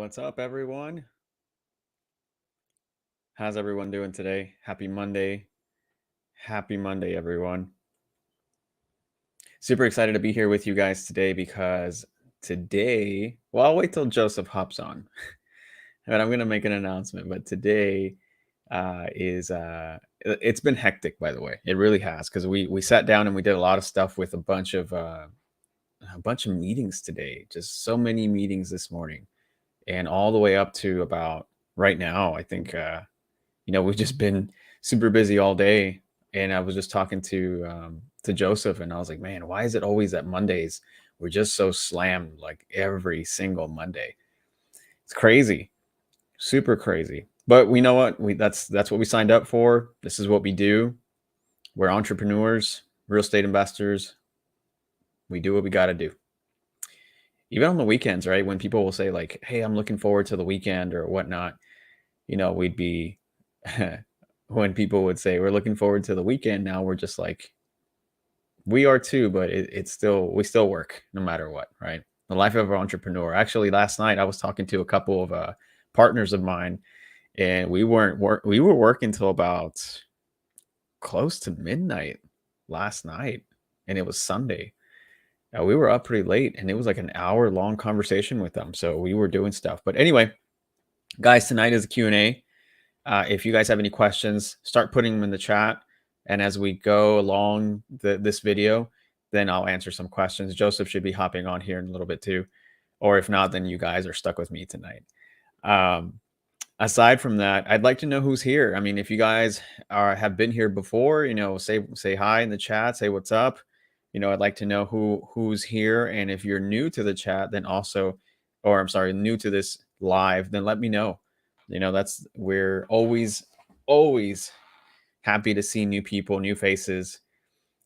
What's up, everyone? How's everyone doing today? Happy Monday. Happy Monday, everyone. Super excited to be here with you guys today because well, I'll wait till Joseph hops on, but I'm going to make an announcement. But today it's been hectic, by the way. It really has because we sat down and we did a lot of stuff with a bunch of meetings today. Just so many meetings this morning, and all the way up to about right now. I think we've just been super busy all day. And I was just talking to Joseph, and I was like, man, why is it always that Mondays we're just so slammed like every single Monday? It's crazy, super crazy. But we know what that's what we signed up for. This is what we do. We're entrepreneurs, real estate investors. We do what we got to do. Even on the weekends, right? When people will say like, "Hey, I'm looking forward to the weekend" or whatnot, we'd be when people would say we're looking forward to the weekend. Now we're just like, we are too, but we still work no matter what, right? The life of an entrepreneur. Actually, last night I was talking to a couple of partners of mine, and we were working till about close to midnight last night, and it was Sunday. We were up pretty late, and it was like an hour long conversation with them. So we were doing stuff. But anyway, guys, tonight is a Q&A. If you guys have any questions, start putting them in the chat. And as we go along this video, then I'll answer some questions. Joseph should be hopping on here in a little bit too. Or if not, then you guys are stuck with me tonight. Aside from that, I'd like to know who's here. I mean, if you guys have been here before, say hi in the chat, say what's up. I'd like to know who's here. And if you're new to the chat, then also, or I'm sorry, new to this live, then let me know. We're always happy to see new people, new faces,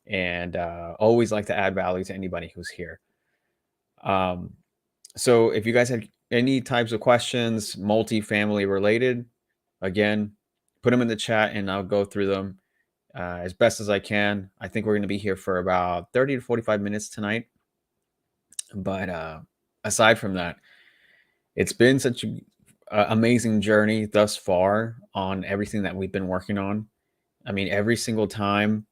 and always like to add value to anybody who's here. So if you guys have any types of questions, multifamily related, again, put them in the chat and I'll go through them as best as I can. I think we're going to be here for about 30 to 45 minutes tonight. But aside from that, it's been such an amazing journey thus far on everything that we've been working on. I mean, every single time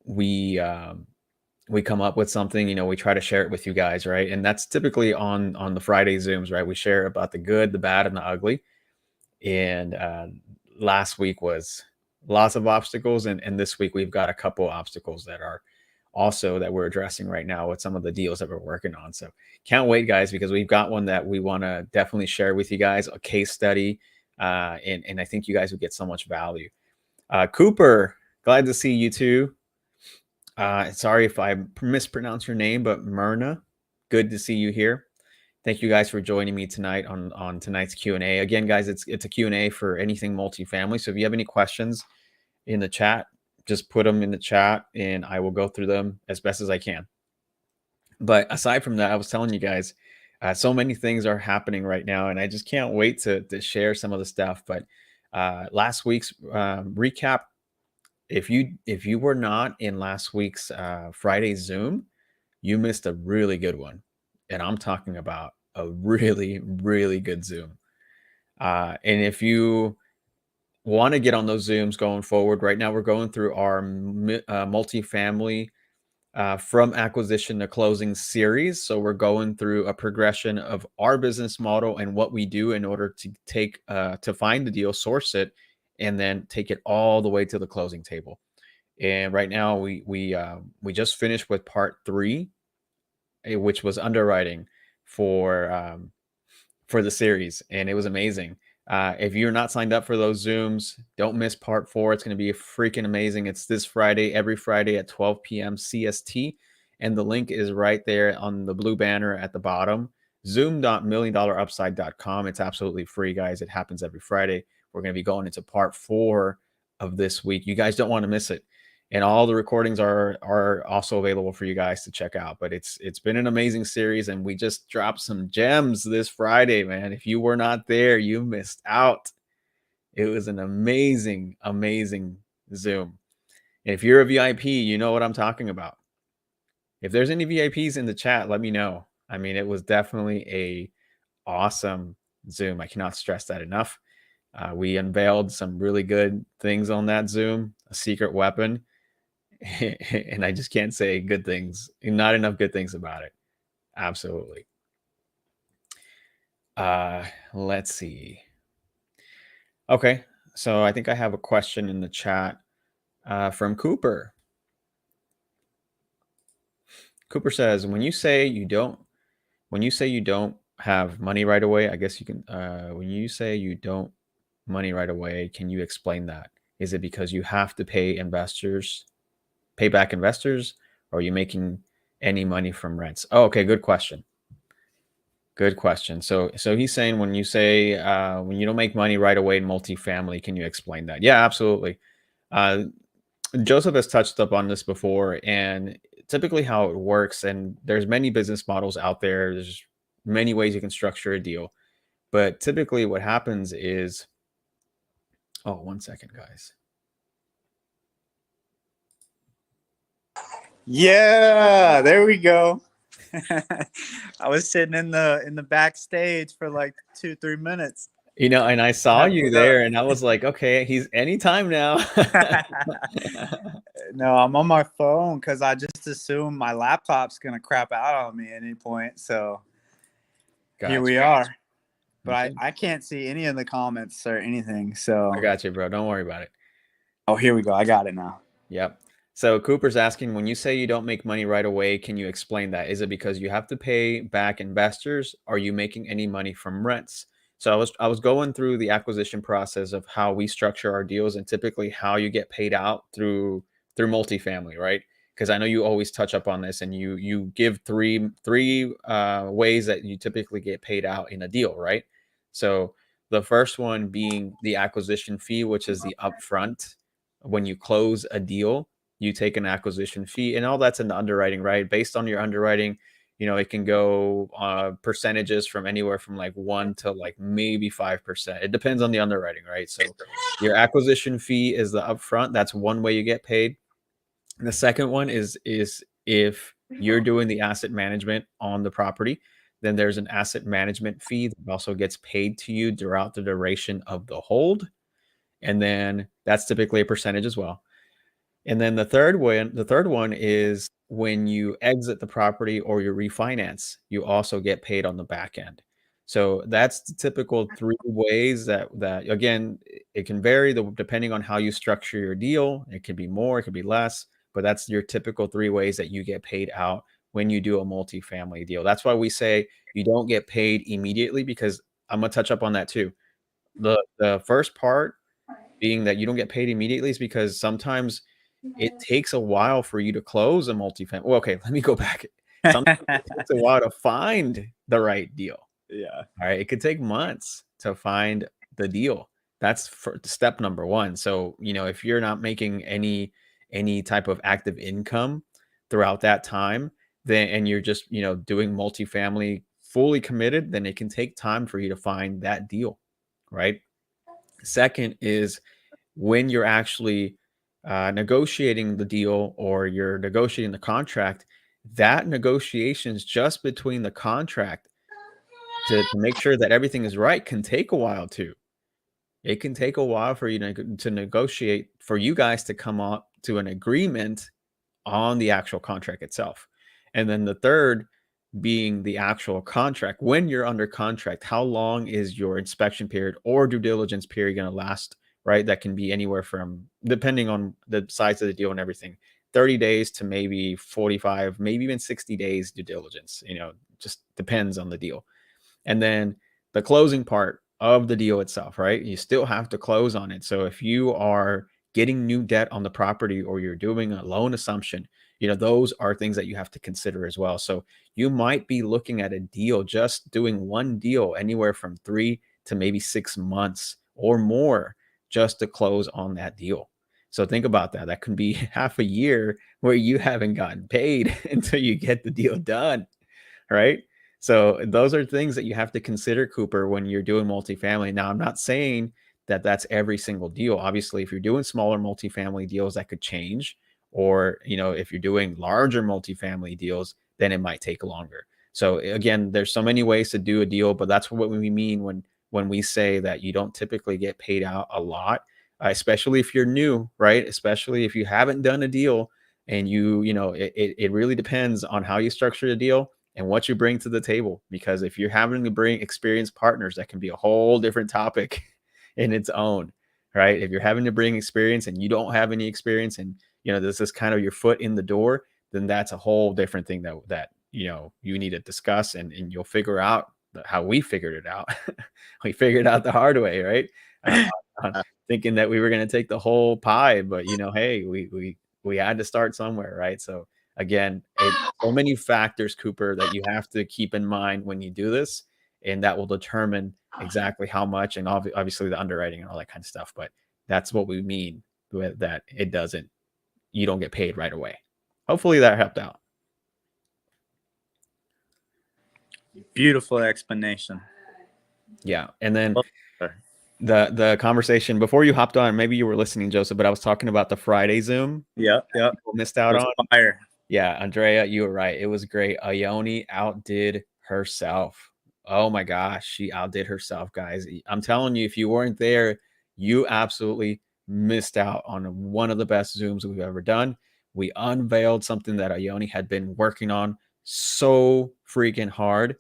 we come up with something, we try to share it with you guys, right? And that's typically on the Friday Zooms, right? We share about the good, the bad, and the ugly. And last week was lots of obstacles, and this week we've got a couple obstacles that are also that we're addressing right now with some of the deals that we're working on. So can't wait, guys, because we've got one that we want to definitely share with you guys, a case study, and I think you guys would get so much value. Cooper, glad to see you too. Sorry if I mispronounce your name, but Myrna, good to see you here. Thank you guys for joining me tonight on tonight's Q&A. Again, guys, it's a Q&A for anything multifamily. So if you have any questions in the chat, just put them in the chat and I will go through them as best as I can. But aside from that, I was telling you guys, so many things are happening right now, and I just can't wait to share some of the stuff. But last week's recap, if you were not in last week's Friday Zoom, you missed a really good one. And I'm talking about a really, really good Zoom. And if you want to get on those Zooms going forward, right now we're going through our multifamily from acquisition to closing series. So we're going through a progression of our business model and what we do in order to to find the deal, source it, and then take it all the way to the closing table. And right now we just finished with part 3, which was underwriting for the series, and it was amazing. If you're not signed up for those Zooms, don't miss part 4. It's going to be freaking amazing. It's this Friday, every Friday at 12 p.m. CST, and the link is right there on the blue banner at the bottom. Zoom.milliondollarupside.com. It's absolutely free, guys. It happens every Friday. We're going to be going into part 4 of this week. You guys don't want to miss it. And all the recordings are also available for you guys to check out. But it's been an amazing series, and we just dropped some gems this Friday, man. If you were not there, you missed out. It was an amazing, amazing Zoom. And if you're a VIP, you know what I'm talking about. If there's any VIPs in the chat, let me know. I mean, it was definitely a awesome Zoom. I cannot stress that enough. We unveiled some really good things on that Zoom, a secret weapon, and I just can't say good things, not enough good things about it. Absolutely. Uh, let's see. Okay, so I think I have a question in the chat from Cooper. Cooper says, when you say you don't have money right away, I guess you can. When you say you don't money right away, can you explain that? Is it because you have to pay back investors, or are you making any money from rents? Oh, okay, good question. Good question. So he's saying when you say when you don't make money right away in multifamily, can you explain that? Yeah, absolutely. Uh, Joseph has touched up on this before, and typically how it works, and there's many business models out there. There's many ways you can structure a deal, but typically what happens is, oh, 1 second, guys. Yeah, there we go. I was sitting in the backstage for like 2-3 minutes. And I saw you there, and I was like, okay, he's anytime now. No, I'm on my phone because I just assume my laptop's gonna crap out on me at any point. So here we are. But Okay. I can't see any of the comments or anything. So I got you, bro. Don't worry about it. oh, here we go. I got it now. Yep. So Cooper's asking, when you say you don't make money right away, can you explain that? Is it because you have to pay back investors? Are you making any money from rents? So I was going through the acquisition process of how we structure our deals and typically how you get paid out through multifamily, right? Because I know you always touch up on this, and you give three ways that you typically get paid out in a deal, right? So the first one being the acquisition fee, which is the upfront. When you close a deal, you take an acquisition fee, and all that's in the underwriting, right? Based on your underwriting, it can go percentages from anywhere from like 1 to like maybe 5%. It depends on the underwriting, right? So your acquisition fee is the upfront. That's one way you get paid. And the second one is if you're doing the asset management on the property, then there's an asset management fee that also gets paid to you throughout the duration of the hold. And then that's typically a percentage as well. And then the third one is when you exit the property or you refinance, you also get paid on the back end. So that's the typical three ways that again, it can vary depending on how you structure your deal. It could be more, it could be less, but that's your typical three ways that you get paid out when you do a multifamily deal. That's why we say you don't get paid immediately, because I'm gonna touch up on that too. The first part being that you don't get paid immediately is because sometimes it takes a while for you to close a multifamily. Well, okay, let me go back. Sometimes it takes a while to find the right deal. Yeah. All right. It could take months to find the deal. That's for step number one. So, if you're not making any type of active income throughout that time, then and you're just, doing multifamily fully committed, then it can take time for you to find that deal. Right. Second is when you're actually negotiating the deal or you're negotiating the contract, that negotiations just between the contract to make sure that everything is right can take a while too. It can take a while for you to negotiate, for you guys to come up to an agreement on the actual contract itself. And then the third being the actual contract. When you're under contract, how long is your inspection period or due diligence period going to last, right? That can be anywhere from, depending on the size of the deal and everything, 30 days to maybe 45, maybe even 60 days due diligence. Just depends on the deal. And then the closing part of the deal itself, right? You still have to close on it. So if you are getting new debt on the property or you're doing a loan assumption, those are things that you have to consider as well. So you might be looking at a deal, just doing one deal anywhere from 3 to maybe 6 months or more just to close on that deal. So think about that. That could be half a year where you haven't gotten paid until you get the deal done, right? So those are things that you have to consider, Cooper, when you're doing multifamily. Now, I'm not saying that that's every single deal. Obviously, if you're doing smaller multifamily deals, that could change. Or, if you're doing larger multifamily deals, then it might take longer. So again, there's so many ways to do a deal, but that's what we mean when we say that you don't typically get paid out a lot, especially if you're new, right? Especially if you haven't done a deal, and it really depends on how you structure the deal and what you bring to the table. Because if you're having to bring experienced partners, that can be a whole different topic in its own, right? If you're having to bring experience and you don't have any experience, and this is kind of your foot in the door, then that's a whole different thing that you need to discuss, and you'll figure out how we figured it out. We figured out the hard way, right? Uh, Thinking that we were going to take the whole pie, but hey, we had to start somewhere, right? So again, so many factors, Cooper, that you have to keep in mind when you do this, and that will determine exactly how much, and obviously the underwriting and all that kind of stuff. But that's what we mean with that. You don't get paid right away. Hopefully that helped out. Beautiful explanation. Yeah. And then the conversation before you hopped on, maybe you were listening, Joseph, but I was talking about the Friday Zoom. Yep. People missed out on. Fire. Yeah, Andrea, you were right. It was great. Ione outdid herself. Oh my gosh, she outdid herself, guys. I'm telling you, if you weren't there, you absolutely missed out on one of the best Zooms we've ever done. We unveiled something that Ione had been working on so freaking hard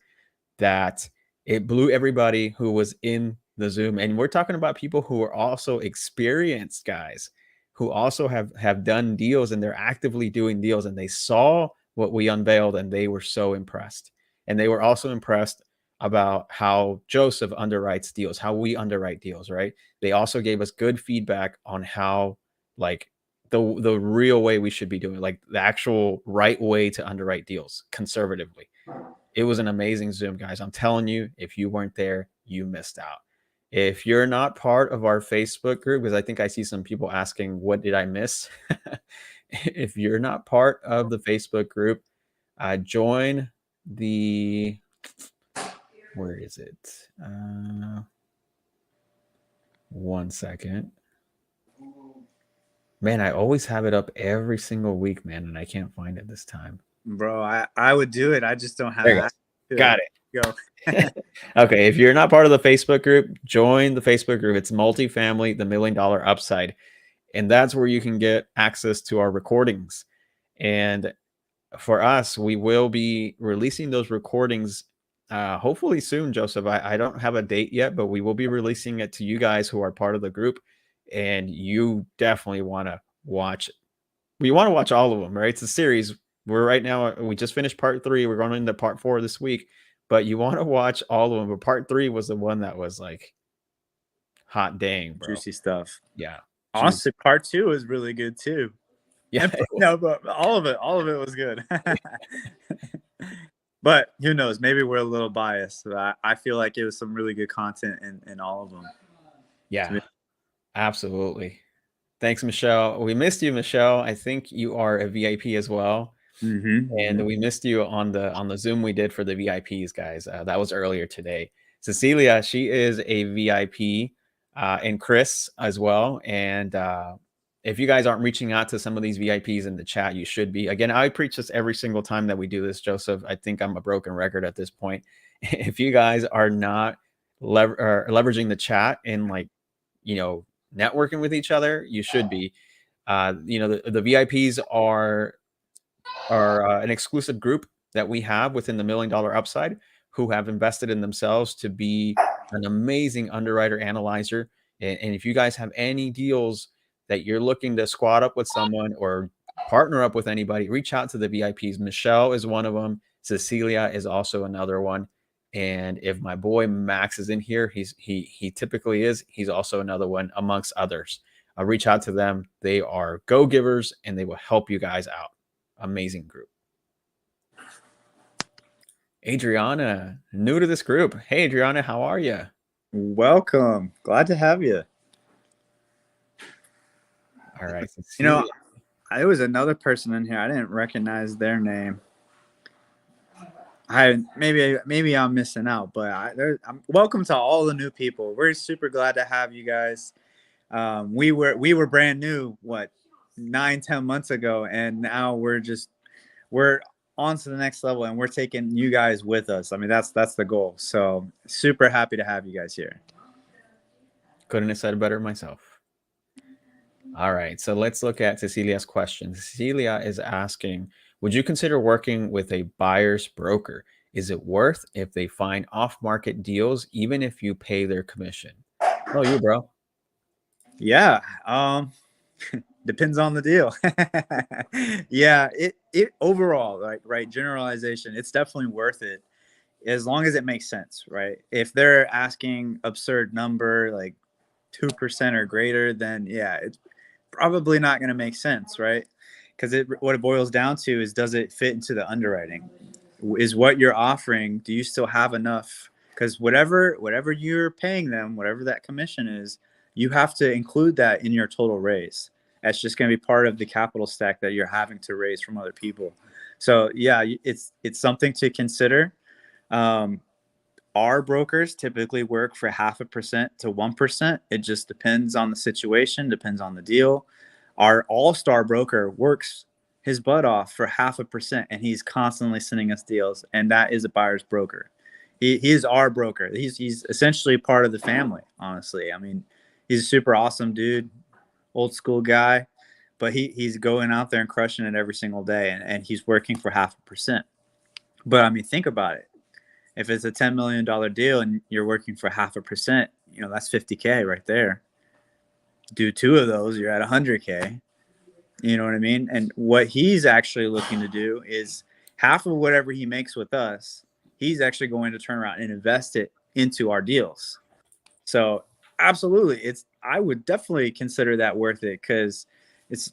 that it blew everybody who was in the Zoom. And we're talking about people who are also experienced guys, who also have done deals, and they're actively doing deals, and they saw what we unveiled and they were so impressed. And they were also impressed about how Joseph underwrites deals, how we underwrite deals, right? They also gave us good feedback on how, like, the real way we should be doing, like the actual right way to underwrite deals conservatively. It was an amazing Zoom, guys. I'm telling you, if you weren't there, you missed out. If you're not part of our Facebook group, because I think I see some people asking, what did I miss? If you're not part of the Facebook group, join the, where is it? One second. Man, I always have it up every single week, man, and I can't find it this time. Bro, I would do it. I just don't have it. Got it. Go. Okay, if you're not part of the Facebook group, join the Facebook group. It's Multifamily, the $1 Million Upside. And that's where you can get access to our recordings. And for us, we will be releasing those recordings hopefully soon, Joseph. I don't have a date yet, but we will be releasing it to you guys who are part of the group. And you definitely want to watch. We want to watch all of them, right? It's a series. We just finished part 3. We're going into part 4 this week, but you want to watch all of them. But part 3 was the one that was like, hot dang, bro. Juicy stuff. Yeah. Honestly, part 2 was really good too. Yeah. No, but all of it was good. But who knows? Maybe we're a little biased. I feel like it was some really good content in all of them. Yeah, absolutely. Thanks, Michelle. We missed you, Michelle. I think you are a VIP as well. Mm-hmm. And we missed you on the Zoom we did for the VIPs, guys. That was earlier today. Cecilia, she is a VIP, and Chris as well. And if you guys aren't reaching out to some of these VIPs in the chat, you should be. Again, I preach this every single time that we do this, Joseph. I think I'm a broken record at this point. If you guys are not leveraging the chat and, like, networking with each other, you should be. The VIPs are an exclusive group that we have within the $1 Million Upside, who have invested in themselves to be an amazing underwriter, analyzer. And if you guys have any deals that you're looking to squad up with someone or partner up with anybody, reach out to the VIPs. Michelle is one of them. Cecilia is also another one. And if my boy Max is in here, he typically is. He's also another one, amongst others. Reach out to them. They are go-givers, and they will help you guys out. Amazing group. Adriana, new to this group. Hey, Adriana, how are you? Welcome. Glad to have you. All right. There was another person in here. I didn't recognize their name. Maybe I'm missing out, but welcome to all the new people. We're super glad to have you guys. We were brand new, 9-10 months ago, and now we're on to the next level, and we're taking you guys with us. I mean, that's the goal. So super happy to have you guys here. Couldn't have said it better myself. All right, so let's look at Cecilia's question. Cecilia is asking, would you consider working with a buyer's broker? Is it worth if they find off-market deals, even if you pay their commission? Oh, you, bro. Yeah. Depends on the deal. Yeah, it overall, like, right, generalization, it's definitely worth it as long as it makes sense, right? If they're asking absurd number like 2% or greater, then yeah, it's probably not going to make sense, right? Because what it boils down to is, does it fit into the underwriting? Is what you're offering, do you still have enough? Because whatever you're paying them, whatever that commission is, you have to include that in your total raise. That's just going to be part of the capital stack that you're having to raise from other people. So yeah, it's something to consider. um, our brokers typically work for 0.5% to 1%. It just depends on the situation, depends on the deal. Our all-star broker works his butt off for 0.5%, and he's constantly sending us deals. And that is a buyer's broker. He is our broker. He's essentially part of the family, honestly. I mean, he's a super awesome dude, old school guy, but he's going out there and crushing it every single day, and he's working for 0.5%. But I mean, think about it. If it's a $10 million deal and you're working for 0.5%, that's 50K right there. Do two of those, you're at 100K. You know what I mean? And what he's actually looking to do is half of whatever he makes with us, he's actually going to turn around and invest it into our deals. So absolutely, I would definitely consider that worth it, because it's,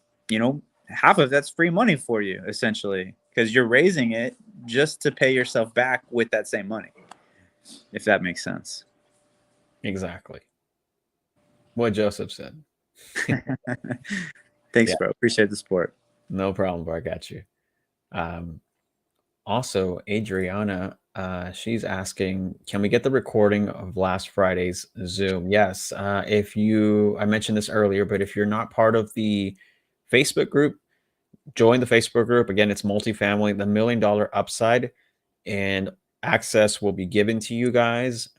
half of that's free money for you, essentially, because you're raising it just to pay yourself back with that same money, if that makes sense. Exactly what Joseph said. Thanks, Yeah, bro. Appreciate the support. no problem, bro. I got you. Also, Adriana, she's asking, can we get the recording of last Friday's Zoom? Yes. I mentioned this earlier, but if you're not part of the Facebook group, join the Facebook group. Again, it's multifamily, the $1 million upside, and access will be given to you guys,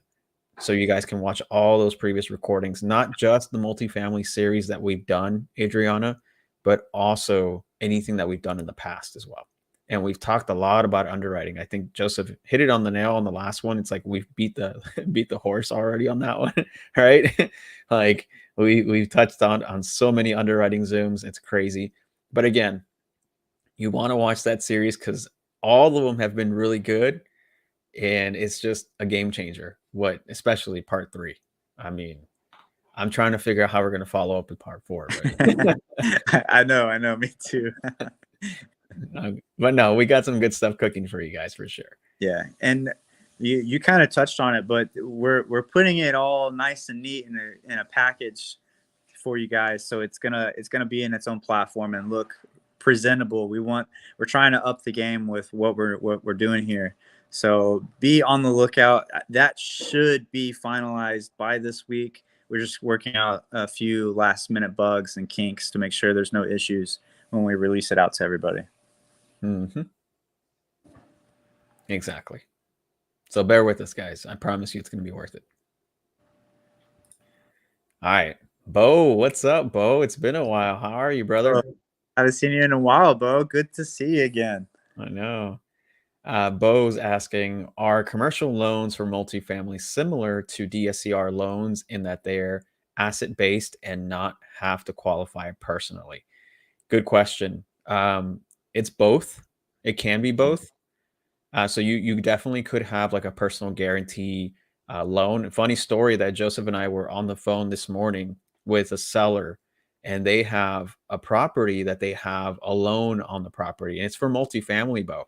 so you guys can watch all those previous recordings, not just the multifamily series that we've done, Adriana, but also anything that we've done in the past as well. And we've talked a lot about underwriting. I think Joseph hit it on the nail on the last one. It's like we've beat the beat the horse already on that one, right? Like we've touched on so many underwriting Zooms. It's crazy. But again, you want to watch that series because all of them have been really good, and it's just a game changer. Especially part 3. I mean, I'm trying to figure out how we're going to follow up with part 4. But I know, me too. But no, we got some good stuff cooking for you guys for sure. Yeah, and you kind of touched on it, but we're putting it all nice and neat in a package for you guys, so it's gonna be in its own platform and look presentable. We're trying to up the game with what we're doing here. So be on the lookout. That should be finalized by this week. We're just working out a few last minute bugs and kinks to make sure there's no issues when we release it out to everybody. Mm-hmm. Exactly. So bear with us, guys. I promise you it's going to be worth it. All right. Bo, what's up, Bo? It's been a while. How are you, brother? I haven't seen you in a while, Bo. Good to see you again. I know. Bo's asking, are commercial loans for multifamily similar to DSCR loans in that they're asset-based and not have to qualify personally? Good question. It's both. It can be both. So you definitely could have like a personal guarantee loan. Funny story that Joseph and I were on the phone this morning with a seller, and they have a property that they have a loan on the property, and it's for multifamily, Bo.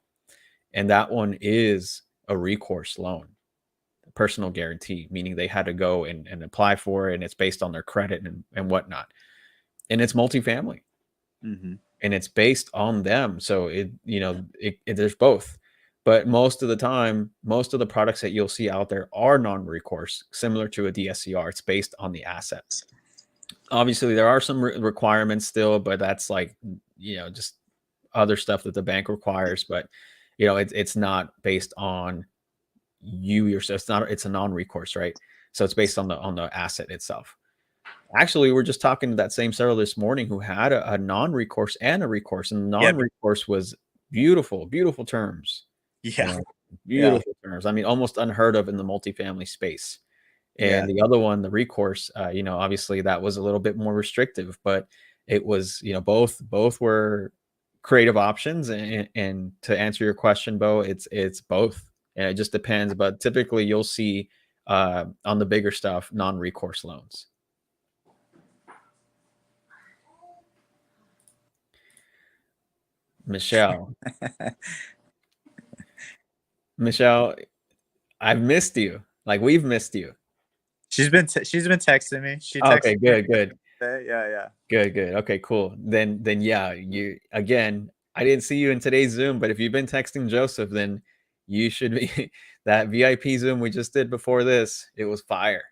And that one is a recourse loan, a personal guarantee, meaning they had to go and apply for it, and it's based on their credit and whatnot. And it's multifamily. Mm-hmm. And it's based on them. So there's both. But most of the time, most of the products that you'll see out there are non-recourse, similar to a DSCR. It's based on the assets. Obviously, there are some requirements still, but that's like, just other stuff that the bank requires. But it's not based on you yourself. It's a non-recourse, right? So it's based on the asset itself. Actually, we were just talking to that same seller this morning who had a non-recourse and a recourse, and the Yeah. non-recourse was beautiful, beautiful terms. You Yeah. know, Yeah. beautiful terms. I mean, almost unheard of in the multifamily space. Yeah. And the other one, the recourse, obviously that was a little bit more restrictive, but it was, both were creative options. And to answer your question, Bo, it's both, and it just depends. But typically, you'll see on the bigger stuff non-recourse loans. Michelle, Michelle, I've missed you. Like we've missed you. She's been texting me. She texted Okay, me good, good. today. Yeah. Yeah. Good, good. Okay, cool. Then yeah, you again, I didn't see you in today's Zoom, but if you've been texting Joseph, then you should be that VIP Zoom we just did before this. It was fire.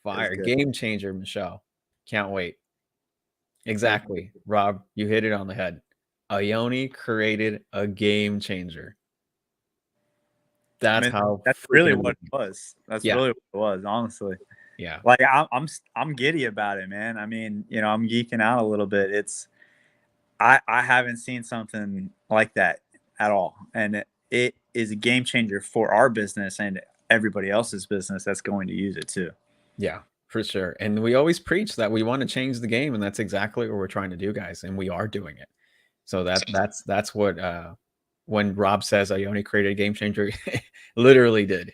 It was Fire. good. Game changer, Michelle. Can't wait. It was Exactly. Rob, you hit it on the head. Ione created a game changer. I That's mean, how that's freaking really what amazing. it was. That's Yeah, really what it was, honestly. yeah. Like I'm giddy about it, man. I mean, I'm geeking out a little bit. I haven't seen something like that at all, and it is a game changer for our business and everybody else's business that's going to use it too. Yeah, for sure. And we always preach that we want to change the game, and that's exactly what we're trying to do, guys. And we are doing it. So that's what when Rob says Ione created a game changer, literally did.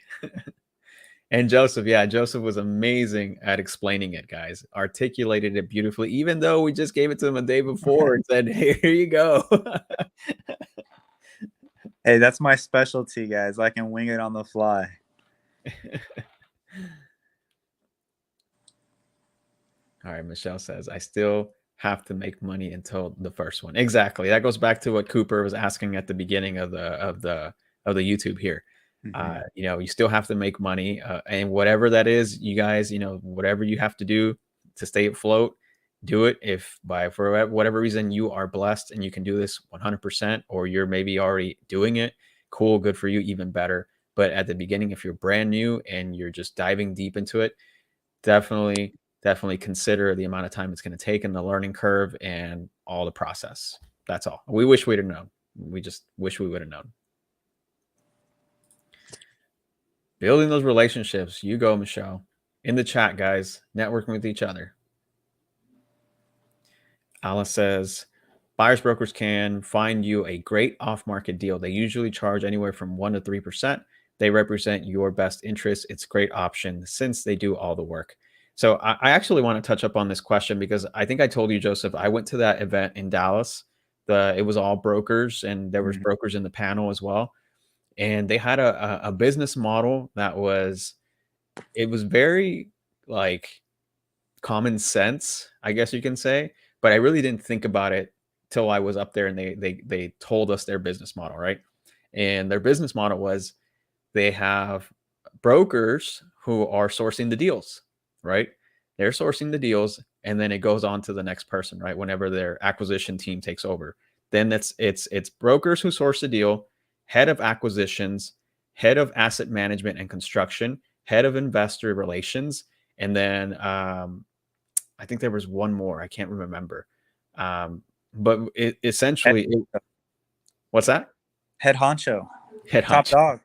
And Joseph, yeah, Joseph was amazing at explaining it, guys. Articulated it beautifully, even though we just gave it to him a day before and said, "Hey, here you go." Hey, that's my specialty, guys. I can wing it on the fly. All right, Michelle says, I still have to make money until the first one. Exactly. That goes back to what Cooper was asking at the beginning of the YouTube here. Mm-hmm. You still have to make money, and whatever that is, you guys, whatever you have to do to stay afloat, do it. If for whatever reason you are blessed and you can do this 100%, or you're maybe already doing it, cool, good for you, even better. But at the beginning, if you're brand new and you're just diving deep into it, definitely consider the amount of time it's going to take and the learning curve and all the process. That's all. We wish we'd have known. We just wish we would have known. Building those relationships. You go, Michelle. In the chat, guys. Networking with each other. Alice says, buyers brokers can find you a great off-market deal. They usually charge anywhere from 1% to 3%. They represent your best interest. It's a great option since they do all the work. So I actually want to touch up on this question because I think I told you, Joseph, I went to that event in Dallas. It was all brokers, and there was Mm-hmm. brokers in the panel as well. And they had a business model that was very like common sense, I guess you can say. But I really didn't think about it till I was up there and they told us their business model, right? And their business model was they have brokers who are sourcing the deals, right? They're sourcing the deals, and then it goes on to the next person, right? Whenever their acquisition team takes over, then it's brokers who source the deal, head of acquisitions, head of asset management and construction, head of investor relations, and then I think there was one more. I can't remember. But it Head, essentially, what's that? head honcho, Head top hunch. dog.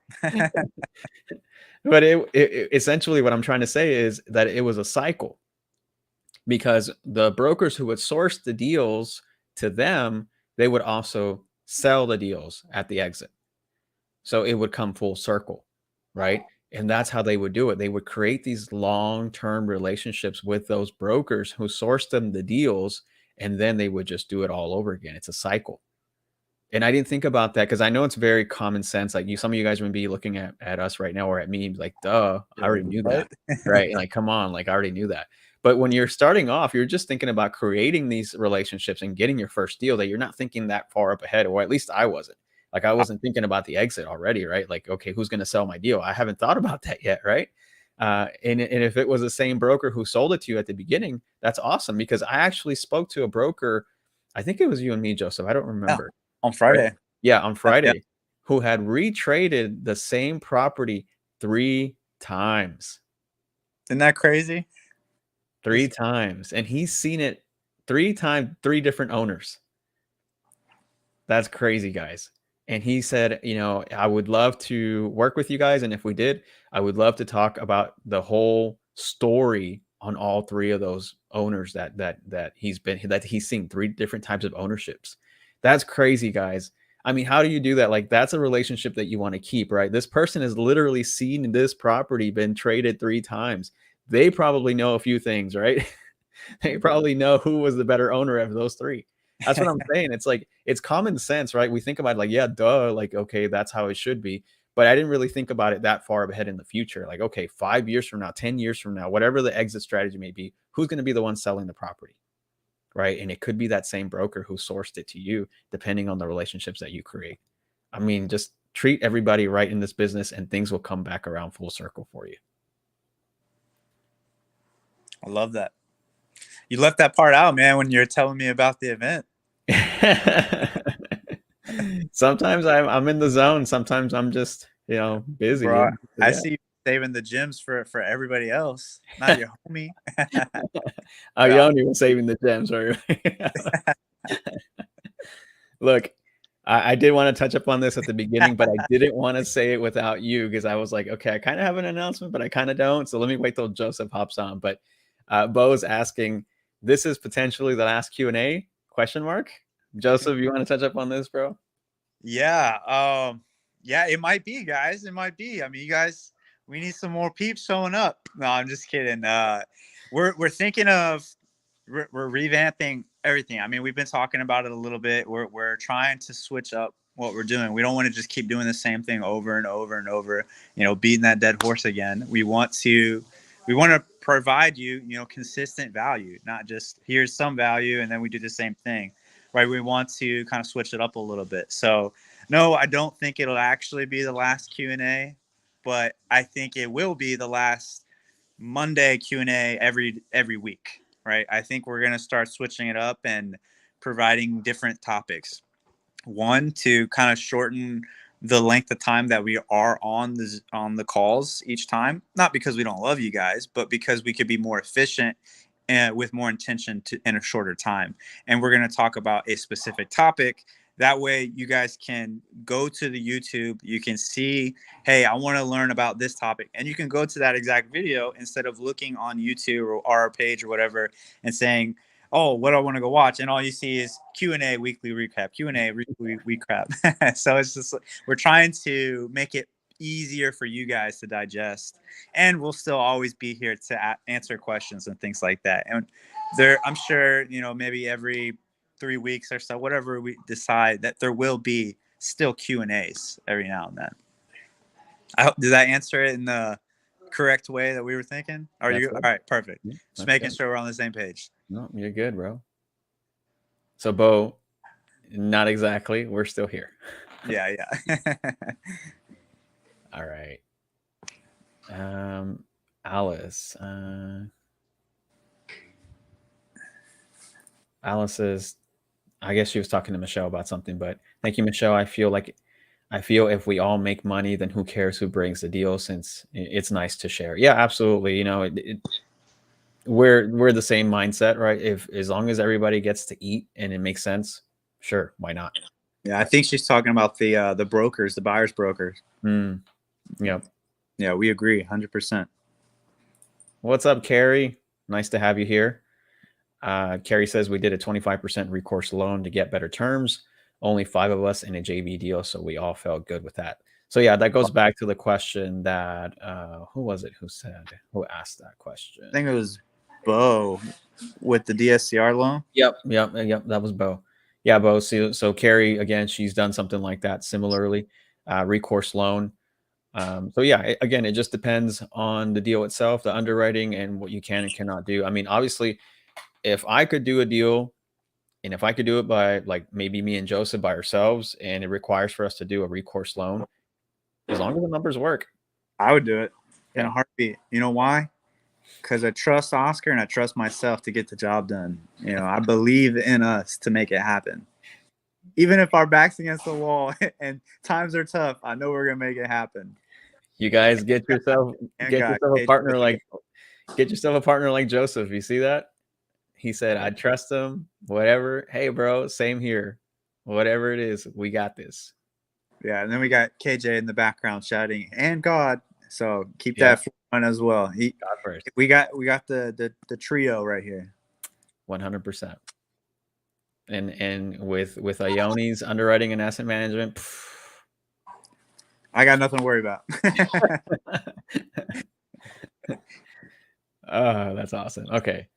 But it essentially what I'm trying to say is that it was a cycle because the brokers who would source the deals to them, they would also sell the deals at the exit. So it would come full circle, right? And that's how they would do it. They would create these long-term relationships with those brokers who sourced them the deals, and then they would just do it all over again. It's a cycle. And I didn't think about that because I know it's very common sense. Like some of you guys would be looking at us right now or at me, like, duh, I You're like, already knew what? that. Right. Like, come on, like I already knew that. But when you're starting off, you're just thinking about creating these relationships and getting your first deal that you're not thinking that far up ahead, or at least I wasn't. Like I wasn't thinking about the exit already, right? Like, okay, who's going to sell my deal? I haven't thought about that yet, right? And if it was the same broker who sold it to you at the beginning, that's awesome because I actually spoke to a broker. I think it was you and me, Joseph. I don't Yeah, remember. on Right. Friday. Yeah, on Yeah. Friday, who had retraded the same property 3 times. Isn't that crazy? Three times. And he's seen it 3 times, 3 different owners. That's crazy, guys. And he said, I would love to work with you guys. And if we did, I would love to talk about the whole story on all 3 of those owners that he's seen 3 different types of ownerships. That's crazy, guys. I mean, how do you do that? Like, that's a relationship that you want to keep, right? This person has literally seen this property been traded 3 times. They probably know a few things, right? They probably know who was the better owner of those 3. That's what I'm saying. It's like, it's common sense, right? We think about it like, yeah, duh, like, okay, that's how it should be. But I didn't really think about it that far ahead in the future. Like, okay, 5 years from now, 10 years from now, whatever the exit strategy may be, who's going to be the one selling the property, right? And it could be that same broker who sourced it to you, depending on the relationships that you create. I mean, just treat everybody right in this business and things will come back around full circle for you. I love that. You left that part out, man, when you're telling me about the event. Sometimes I'm in the zone. Sometimes I'm just, busy. Bro, I see you saving the gems for everybody else, not your homie. Yoni was saving the gems. Right? Look, I did want to touch up on this at the beginning, but I didn't want to say it without you because I was like, okay, I kind of have an announcement, but I kind of don't. So let me wait till Joseph hops on. But Bo's asking, this is potentially the last Q&A? Question mark. Joseph, you want to touch up on this, bro? Yeah. Yeah, it might be, guys. It might be. I mean, you guys, we need some more peeps showing up. No, I'm just kidding. We're thinking of we're revamping everything. I mean, we've been talking about it a little bit. We're trying to switch up what we're doing. We don't want to just keep doing the same thing over and over and over, beating that dead horse again. We want to provide you, consistent value, not just here's some value and then we do the same thing, right? We want to kind of switch it up a little bit. So no, I don't think it'll actually be the last Q&A, but I think it will be the last Monday Q&A every week, right? I think we're going to start switching it up and providing different topics. One, to kind of shorten the length of time that we are on the calls each time, not because we don't love you guys, but because we could be more efficient and with more intention in a shorter time. And we're going to talk about a specific topic. That way you guys can go to the YouTube. You can see, hey, I want to learn about this topic. And you can go to that exact video instead of looking on YouTube or our page or whatever and saying, oh, what do I want to go watch? And all you see is Q&A weekly recap, Q&A weekly recap. So it's just, we're trying to make it easier for you guys to digest. And we'll still always be here to answer questions and things like that. And I'm sure, maybe every 3 weeks or so, whatever we decide, that there will be still Q&As every now and then. Did I answer it in the correct way that we were thinking? Are you all right? Perfect. Yeah, just making sure we're on the same page. No, you're good, bro. So Bo, not exactly. We're still here. Yeah. All right. Alice. Alice is, I guess she was talking to Michelle about something, but thank you, Michelle. I feel if we all make money, then who cares who brings the deal, since it's nice to share. Yeah, absolutely. We're the same mindset, right? If as long as everybody gets to eat and it makes sense, sure, why not? Yeah, I think she's talking about the brokers, the buyer's brokers. Yep. Yeah, we agree 100%. What's up, Carrie? Nice to have you here. Carrie says we did a 25% recourse loan to get better terms. Only 5 of us in a JV deal, so we all felt good with that. So yeah, that goes back to the question that who was it who asked that question? I think it was Bo with the DSCR loan. Yep. That was Bo. Yeah, Bo. So Carrie, again, she's done something like that similarly, recourse loan. So yeah, again, it just depends on the deal itself, the underwriting, and what you can and cannot do. I mean, obviously, if I could do a deal, and if I could do it by like maybe me and Joseph by ourselves, and it requires for us to do a recourse loan, as long as the numbers work, I would do it in a heartbeat. You know why? Because I trust Oscar and I trust myself to get the job done. I believe in us to make it happen. even if our back's against the wall and times are tough, I know we're gonna make it happen. You guys get yourself And get God, yourself a KJ partner with the like get yourself a partner like Joseph. You see that? He said, I trust him, whatever. Hey, bro, same here. Whatever it is, we got this. yeah, and then we got KJ in the background shouting, "And God!" So keep Yep. that on as well. God first. We got the trio right here. 100%. And with Ioni's underwriting and asset management, I got nothing to worry about. oh, that's awesome. Okay.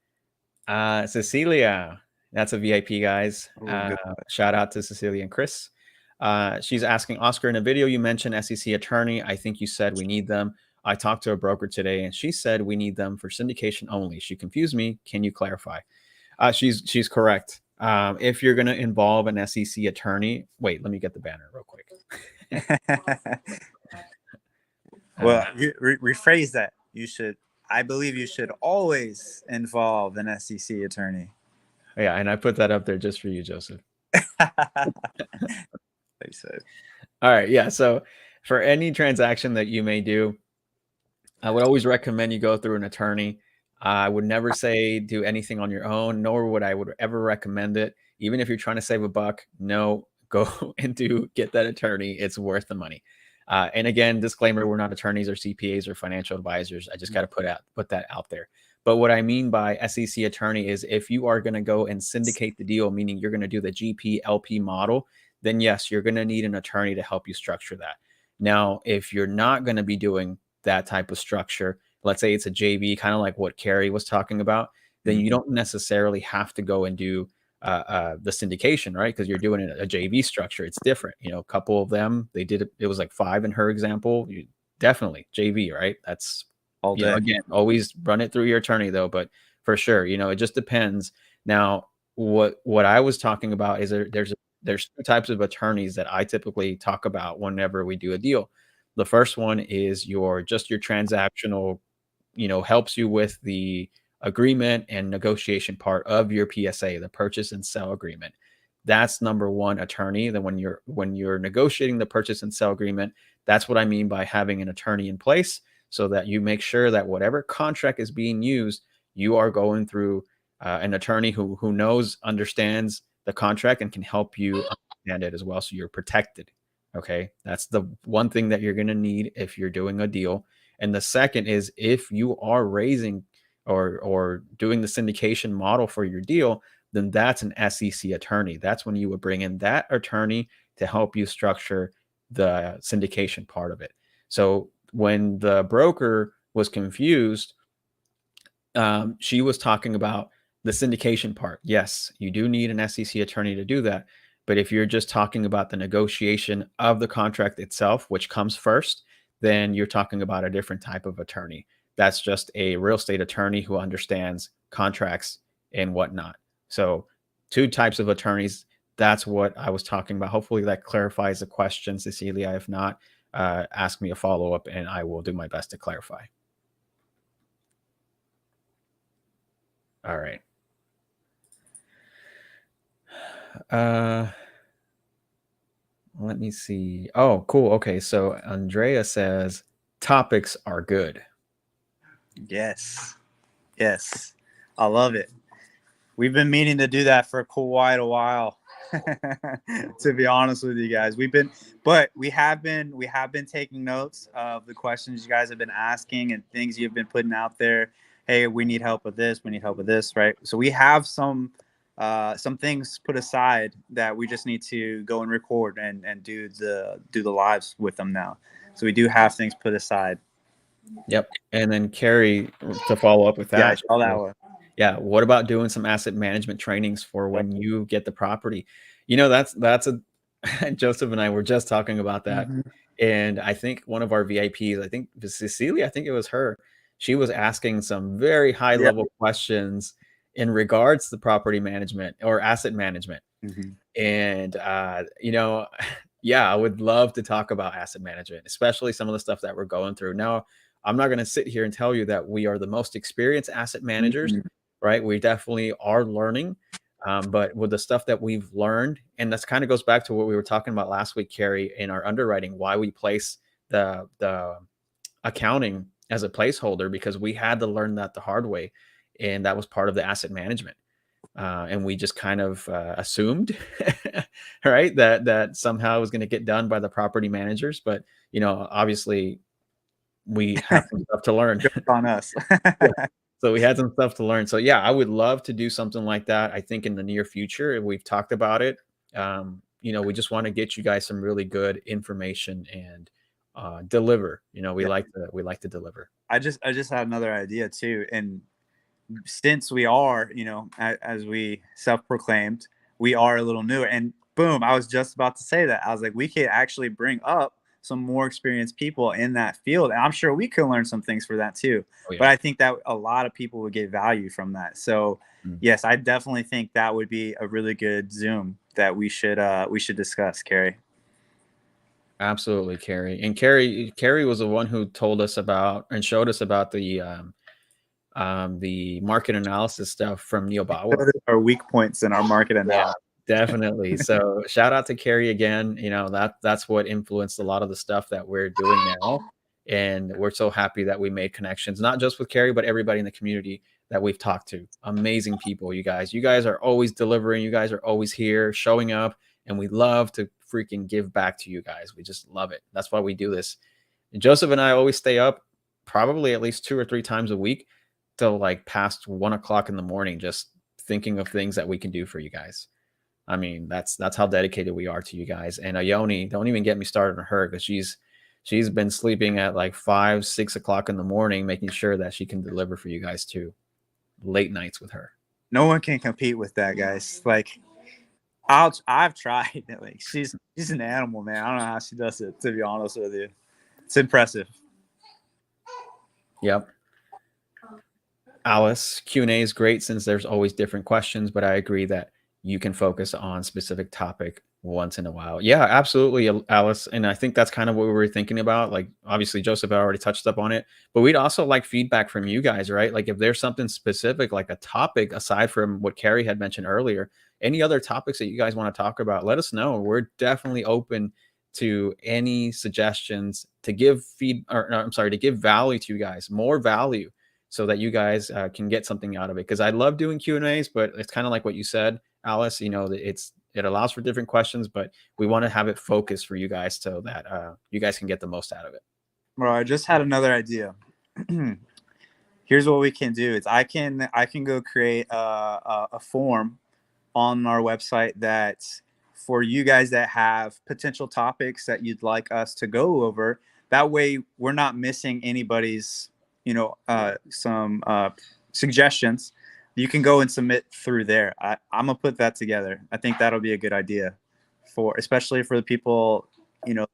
Cecilia, that's a VIP, guys. Ooh, Shout out to Cecilia and Chris. She's asking, Oscar, in a video you mentioned SEC attorney. I think you said we need them. I talked to a broker today and she said we need them for syndication only. She confused me. Can you clarify? She's correct. If you're going to involve an SEC attorney, wait, let me get the banner real quick. Well, rephrase that. I believe you should always involve an SEC attorney. Yeah, and I put that up there just for you, Joseph. They said. All right, yeah. So for any transaction that you may do, I would always recommend you go through an attorney. I would never say do anything on your own, nor would I ever recommend it. Even if you're trying to save a buck, no, go and get that attorney. It's worth the money. And again, disclaimer: we're not attorneys or CPAs or financial advisors. I just got to put that out there. But what I mean by SEC attorney is if you are going to go and syndicate the deal, meaning you're going to do the GP LP model, then yes, you're going to need an attorney to help you structure that. Now, if you're not going to be doing that type of structure, let's say it's a JV, kind of like what Carrie was talking about, then you don't necessarily have to go and do the syndication, right? Because you're doing a JV structure. It's different. You know, a couple of them, they did it was like 5 in her example. Definitely JV, right? That's all day. You know, again, always run it through your attorney though, but for sure, you know, it just depends. Now, what I was talking about is there's 2 types of attorneys that I typically talk about whenever we do a deal. The first one is your transactional, you know, helps you with the agreement and negotiation part of your PSA, the purchase and sell agreement. That's number one attorney. Then when you're negotiating the purchase and sell agreement, that's what I mean by having an attorney in place so that you make sure that whatever contract is being used, you are going through an attorney who knows, understands the contract and can help you understand it as well. So you're protected. Okay. That's the one thing that you're going to need if you're doing a deal. And the second is if you are raising or doing the syndication model for your deal, then that's an SEC attorney. That's when you would bring in that attorney to help you structure the syndication part of it. So when the broker was confused, she was talking about the syndication part. Yes, you do need an SEC attorney to do that. But if you're just talking about the negotiation of the contract itself, which comes first, then you're talking about a different type of attorney. That's just a real estate attorney who understands contracts and whatnot. So 2 types of attorneys. That's what I was talking about. Hopefully that clarifies the question, Cecilia. If not, ask me a follow-up and I will do my best to clarify. All right. Let me see. Oh, cool. Okay. So Andrea says topics are good. Yes. Yes. I love it. We've been meaning to do that for quite a while. To be honest with you guys, we have been taking notes of the questions you guys have been asking and things you've been putting out there. Hey, we need help with this. We need help with this, right? So we have some things put aside that we just need to go and record and do the lives with them now. So we do have things put aside. Yep. And then Carrie, to follow up with that. Yeah, I saw that one. Yeah. What about doing some asset management trainings for when you get the property? You know, that's a Joseph and I were just talking about that. Mm-hmm. And I think one of our VIPs, I think Cecilia, I think it was her, she was asking some very high level questions in regards to property management or asset management. Mm-hmm. And, you know, yeah, I would love to talk about asset management, especially some of the stuff that we're going through. Now, I'm not going to sit here and tell you that we are the most experienced asset managers, Mm-hmm. right? We definitely are learning. But with the stuff that we've learned, and that's kind of goes back to what we were talking about last week, Carrie, in our underwriting, why we place the accounting as a placeholder, because we had to learn that the hard way, and that was part of the asset management. And we just kind of assumed, right, that somehow it was going to get done by the property managers. But obviously, we have some stuff to learn. Good on us. Yeah. So we had some stuff to learn. So yeah, I would love to do something like that. I think in the near future, we've talked about it. We just want to get you guys some really good information and deliver. We Yeah. like to deliver. I just had another idea too. And since we are, as we self-proclaimed, we are a little newer. And boom, I was just about to say that. I was like, we could actually bring up some more experienced people in that field, and I'm sure we could learn some things for that too. Oh But yeah. I think that a lot of people would get value from that. So Mm. yes, I definitely think that would be a really good Zoom that we should discuss, Carrie. Absolutely, Carrie. And Carrie was the one who told us about and showed us about the market analysis stuff from Neil Bawa. Our weak points in our market Yeah, analysis. definitely. So shout out to Carrie again. That's what influenced a lot of the stuff that we're doing now. And we're so happy that we made connections, not just with Carrie, but everybody in the community that we've talked to. Amazing people, you guys. You guys are always delivering. You guys are always here, showing up, and we love to freaking give back to you guys. We just love it. That's why we do this. And Joseph and I always stay up probably at least 2 or 3 times a week till like past 1 o'clock in the morning, just thinking of things that we can do for you guys. I mean, that's how dedicated we are to you guys. And Ione, don't even get me started on her, because she's been sleeping at like 5, 6 o'clock in the morning, making sure that she can deliver for you guys too. Late nights with her. No one can compete with that, guys. Like I've tried. Like she's an animal, man. I don't know how she does it, to be honest with you. It's impressive. Yep. Alice, Q&A is great since there's always different questions, but I agree that you can focus on specific topic once in a while. Yeah, absolutely, Alice. And I think that's kind of what we were thinking about. Like, obviously, Joseph had already touched up on it, but we'd also like feedback from you guys, right? Like, if there's something specific, like a topic aside from what Carrie had mentioned earlier, any other topics that you guys want to talk about, let us know. We're definitely open to any suggestions to give to give value to you guys, more value, so that you guys can get something out of it. Because I love doing Q&As, but it's kind of like what you said, Alice. It allows for different questions, but we want to have it focused for you guys so that you guys can get the most out of it. Bro, I just had another idea. Here's what we can do: is I can go create a form on our website that's for you guys that have potential topics that you'd like us to go over. That way, we're not missing anybody's some suggestions. You can go and submit through there. I'm gonna put that together. I think that'll be a good idea especially for the people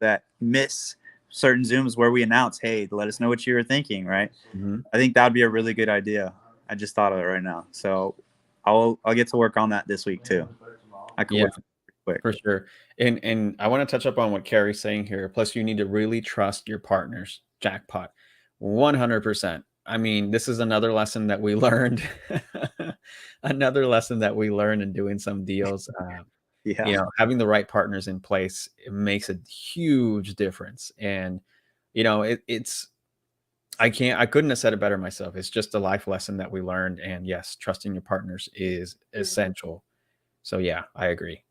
that miss certain Zooms where we announce, hey, let us know what you were thinking, right? Mm-hmm. I think that'd be a really good idea. I just thought of it right now, so I'll get to work on that this week too. I could work quick. For sure. And I want to touch up on what Carrie's saying here. Plus, you need to really trust your partners. Jackpot. 100%. I mean, this is another lesson that we learned. Another lesson that we learned in doing some deals. Having the right partners in place, it makes a huge difference. And I couldn't have said it better myself. It's just a life lesson that we learned. And yes, trusting your partners is essential. So yeah, I agree.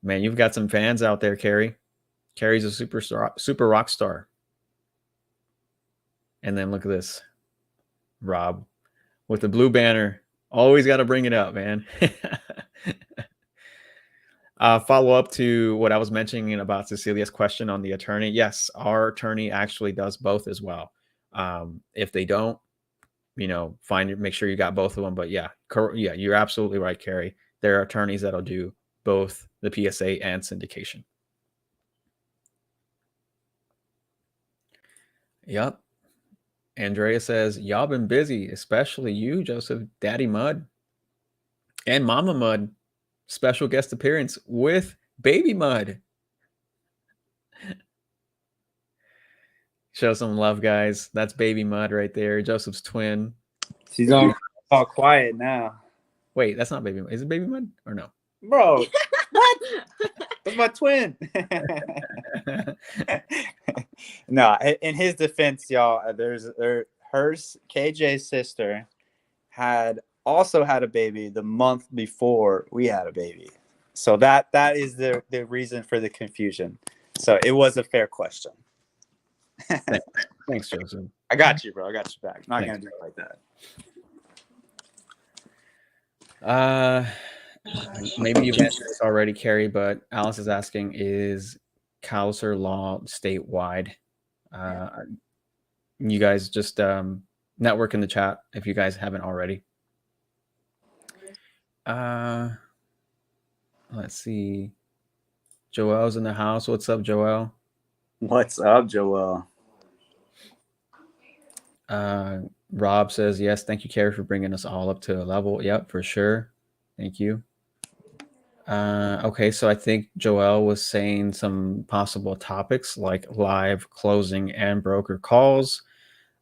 Man, you've got some fans out there, Carrie. Carrie's a super rock star. And then look at this. Rob with the blue banner. Always got to bring it up, man. Follow up to what I was mentioning about Cecilia's question on the attorney. Yes, our attorney actually does both as well. If they don't, make sure you got both of them. But yeah, you're absolutely right, Carrie. There are attorneys that'll do both the PSA and syndication. Yep. Andrea says, y'all been busy, especially you, Joseph, Daddy Mud, and Mama Mud. Special guest appearance with Baby Mud. Show some love, guys. That's Baby Mud right there, Joseph's twin. She's all quiet now. Wait, that's not baby. Is it baby mud or no? Bro, what? That's my twin. No, in his defense, y'all, hers KJ's sister had also had a baby the month before we had a baby. So that is the reason for the confusion. So it was a fair question. Thanks, Joseph. I got you, bro. I got you back. I'm not Thanks. gonna do it like that. Maybe you've answered this already, Carrie, but Alice is asking, is Cowser law statewide? You guys just network in the chat if you guys haven't already. Let's see. Joel's in the house. What's up, Joel? What's up, Joel? Rob says, yes, thank you, Carrie, for bringing us all up to a level. Yep, for sure. Thank you. Okay, so I think Joel was saying some possible topics like live, closing, and broker calls.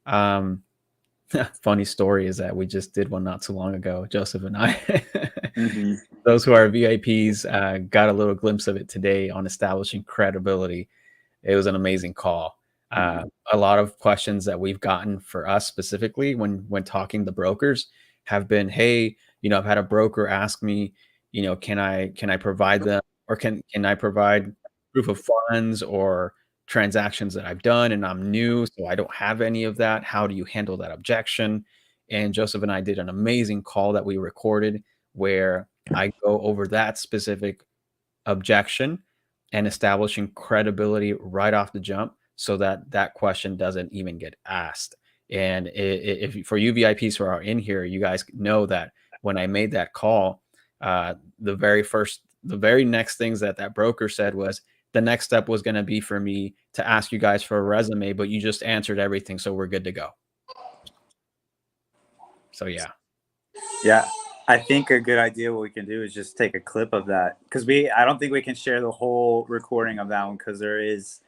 Funny story is that we just did one not too long ago, Joseph and I. Mm-hmm. Those who are VIPs got a little glimpse of it today on establishing credibility. It was an amazing call. Mm-hmm. A lot of questions that we've gotten for us specifically when talking to brokers have been, hey, I've had a broker ask me, can I provide them, or can I provide proof of funds or transactions that I've done and I'm new, so I don't have any of that. How do you handle that objection? And Joseph and I did an amazing call that we recorded where I go over that specific objection and establishing credibility right off the jump so that that question doesn't even get asked. And if for you VIPs who are in here, you guys know that when I made that call, the very next things that broker said was, the next step was going to be for me to ask you guys for a resume, but you just answered everything, so we're good to go. So yeah. I think a good idea what we can do is just take a clip of that, because I don't think we can share the whole recording of that one because there is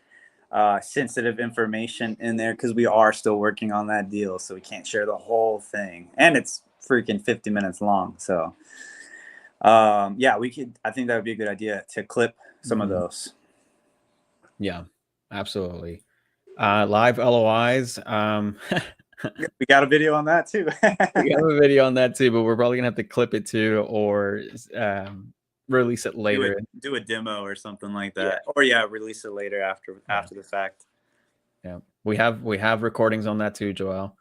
sensitive information in there, because we are still working on that deal, so we can't share the whole thing, and it's freaking 50 minutes long. So we could. I think that would be a good idea to clip some of those. Yeah, absolutely. Live LOIs. We got a video on that too. We have a video on that too, but we're probably gonna have to clip it too, or release it later. Do a demo or something like that, or release it later after the fact. Yeah, we have recordings on that too, Joel.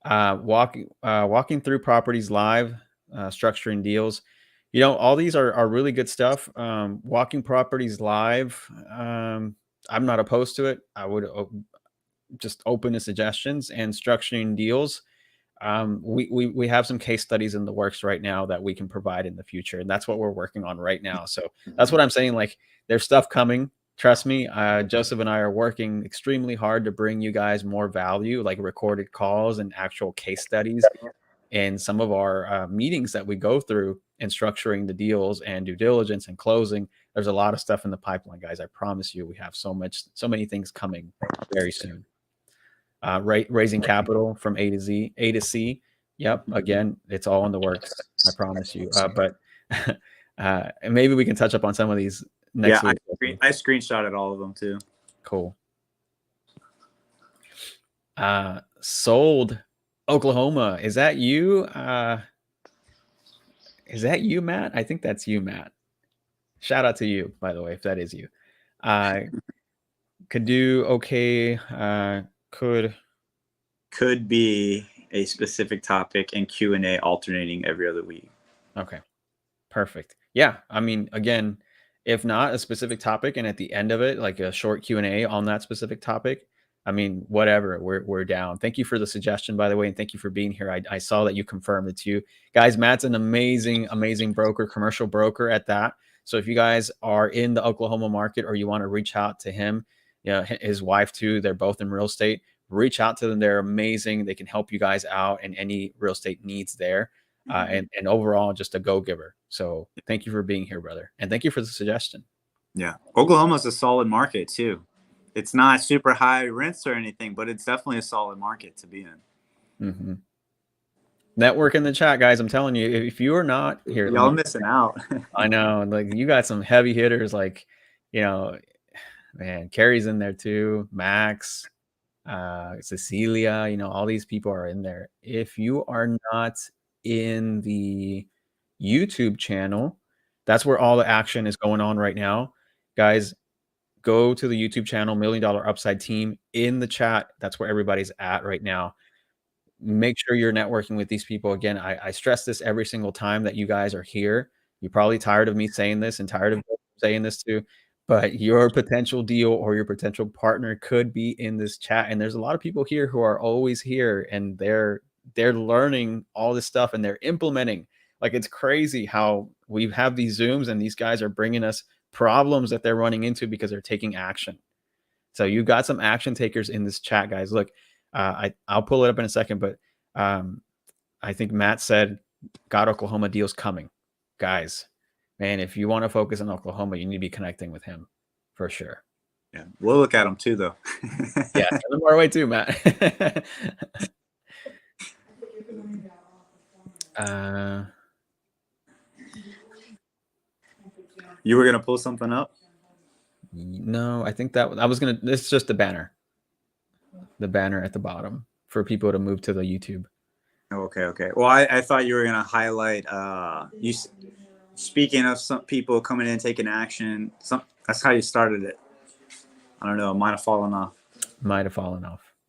Walking through properties live, structuring deals. All these are really good stuff. Walking properties live. I'm not opposed to it. I would just open to suggestions, and structuring deals. We have some case studies in the works right now that we can provide in the future, and that's what we're working on right now. So that's what I'm saying. Like, there's stuff coming. Trust me. Joseph and I are working extremely hard to bring you guys more value, like recorded calls and actual case studies, and some of our meetings that we go through in structuring the deals and due diligence and closing. There's a lot of stuff in the pipeline, guys. I promise you, we have so many things coming very soon. Raising capital from A to C. Yep. Again, it's all in the works. I promise you. But maybe we can touch up on some of these next week. I screenshotted all of them too. Cool. Sold Oklahoma. Is that you? Is that you, Matt? I think that's you, Matt. Shout out to you, by the way, if that is you. Could do okay. Could be a specific topic and Q&A alternating every other week. Okay, perfect. Yeah, I mean, again, if not a specific topic, and at the end of it, like a short Q&A on that specific topic, I mean, whatever, we're down. Thank you for the suggestion, by the way, and thank you for being here. I saw that you confirmed it too. Guys, Matt's an amazing broker, commercial broker at that. So if you guys are in the Oklahoma market or you want to reach out to him, his wife too, they're both in real estate, reach out to them. They're amazing. They can help you guys out in any real estate needs there. And overall, just a go-giver. So thank you for being here, brother. And thank you for the suggestion. Yeah. Oklahoma's a solid market too. It's not super high rents or anything, but it's definitely a solid market to be in. Network in the chat, guys. I'm telling you, if you are not here, let Y'all me. missing out. I know, like you got some heavy hitters, like you know, man, Carrie's in there too. Max, Cecilia, all these people are in there. If you are not in the YouTube channel, that's where all the action is going on right now, guys. Go to the YouTube channel, $1 Million Upside Team in the chat. That's where everybody's at right now. Make sure you're networking with these people. Again, I stress this every single time that you guys are here. You're probably tired of me saying this and tired of saying this too, but your potential deal or your potential partner could be in this chat. And there's a lot of people here who are always here, and they're learning all this stuff and they're implementing. Like, it's crazy how we have these Zooms and these guys are bringing us problems that they're running into because they're taking action. So you've got some action takers in this chat, guys. Look, I'll pull it up in a second, but I think Matt said, "Got Oklahoma deals coming." Guys, man, if you want to focus on Oklahoma, you need to be connecting with him for sure. Yeah, we'll look at them too, though. Yeah, send them our way too, Matt. You were gonna pull something up? No, I think that I was gonna. This is just the banner at the bottom for people to move to the YouTube. Okay. Well, I thought you were gonna highlight speaking of some people coming in taking action. That's how you started it. I don't know. It might have fallen off.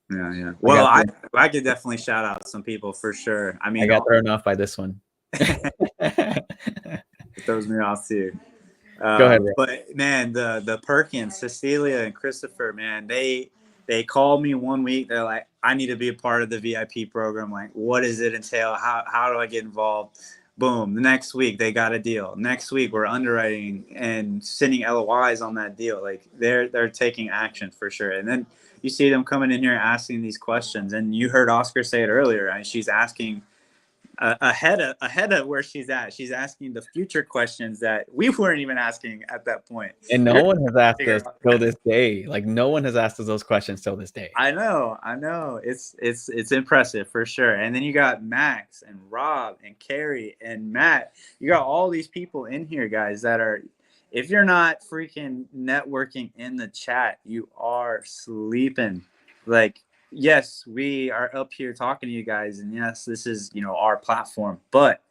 Yeah. Well, I could definitely shout out some people for sure. I mean, I got thrown off by this one. It throws me off too. Go ahead, bro. But man, the Perkins, Cecilia, and Christopher, man, they called me one week. They're like, I need to be a part of the VIP program. Like, what does it entail? How do I get involved? Boom. The next week they got a deal. Next week we're underwriting and sending LOIs on that deal. Like, they're taking action for sure. And then you see them coming in here asking these questions. And you heard Oscar say it earlier. Right? She's asking ahead of where she's at. She's asking the future questions that we weren't even asking at that point. And no one has asked us till this day. Like, no one has asked us those questions till this day. I know. It's impressive for sure. And then you got Max and Rob and Carrie and Matt. You got all these people in here, guys, that are, if you're not freaking networking in the chat, you are sleeping. Like, yes, we are up here talking to you guys, and yes, this is, our platform, but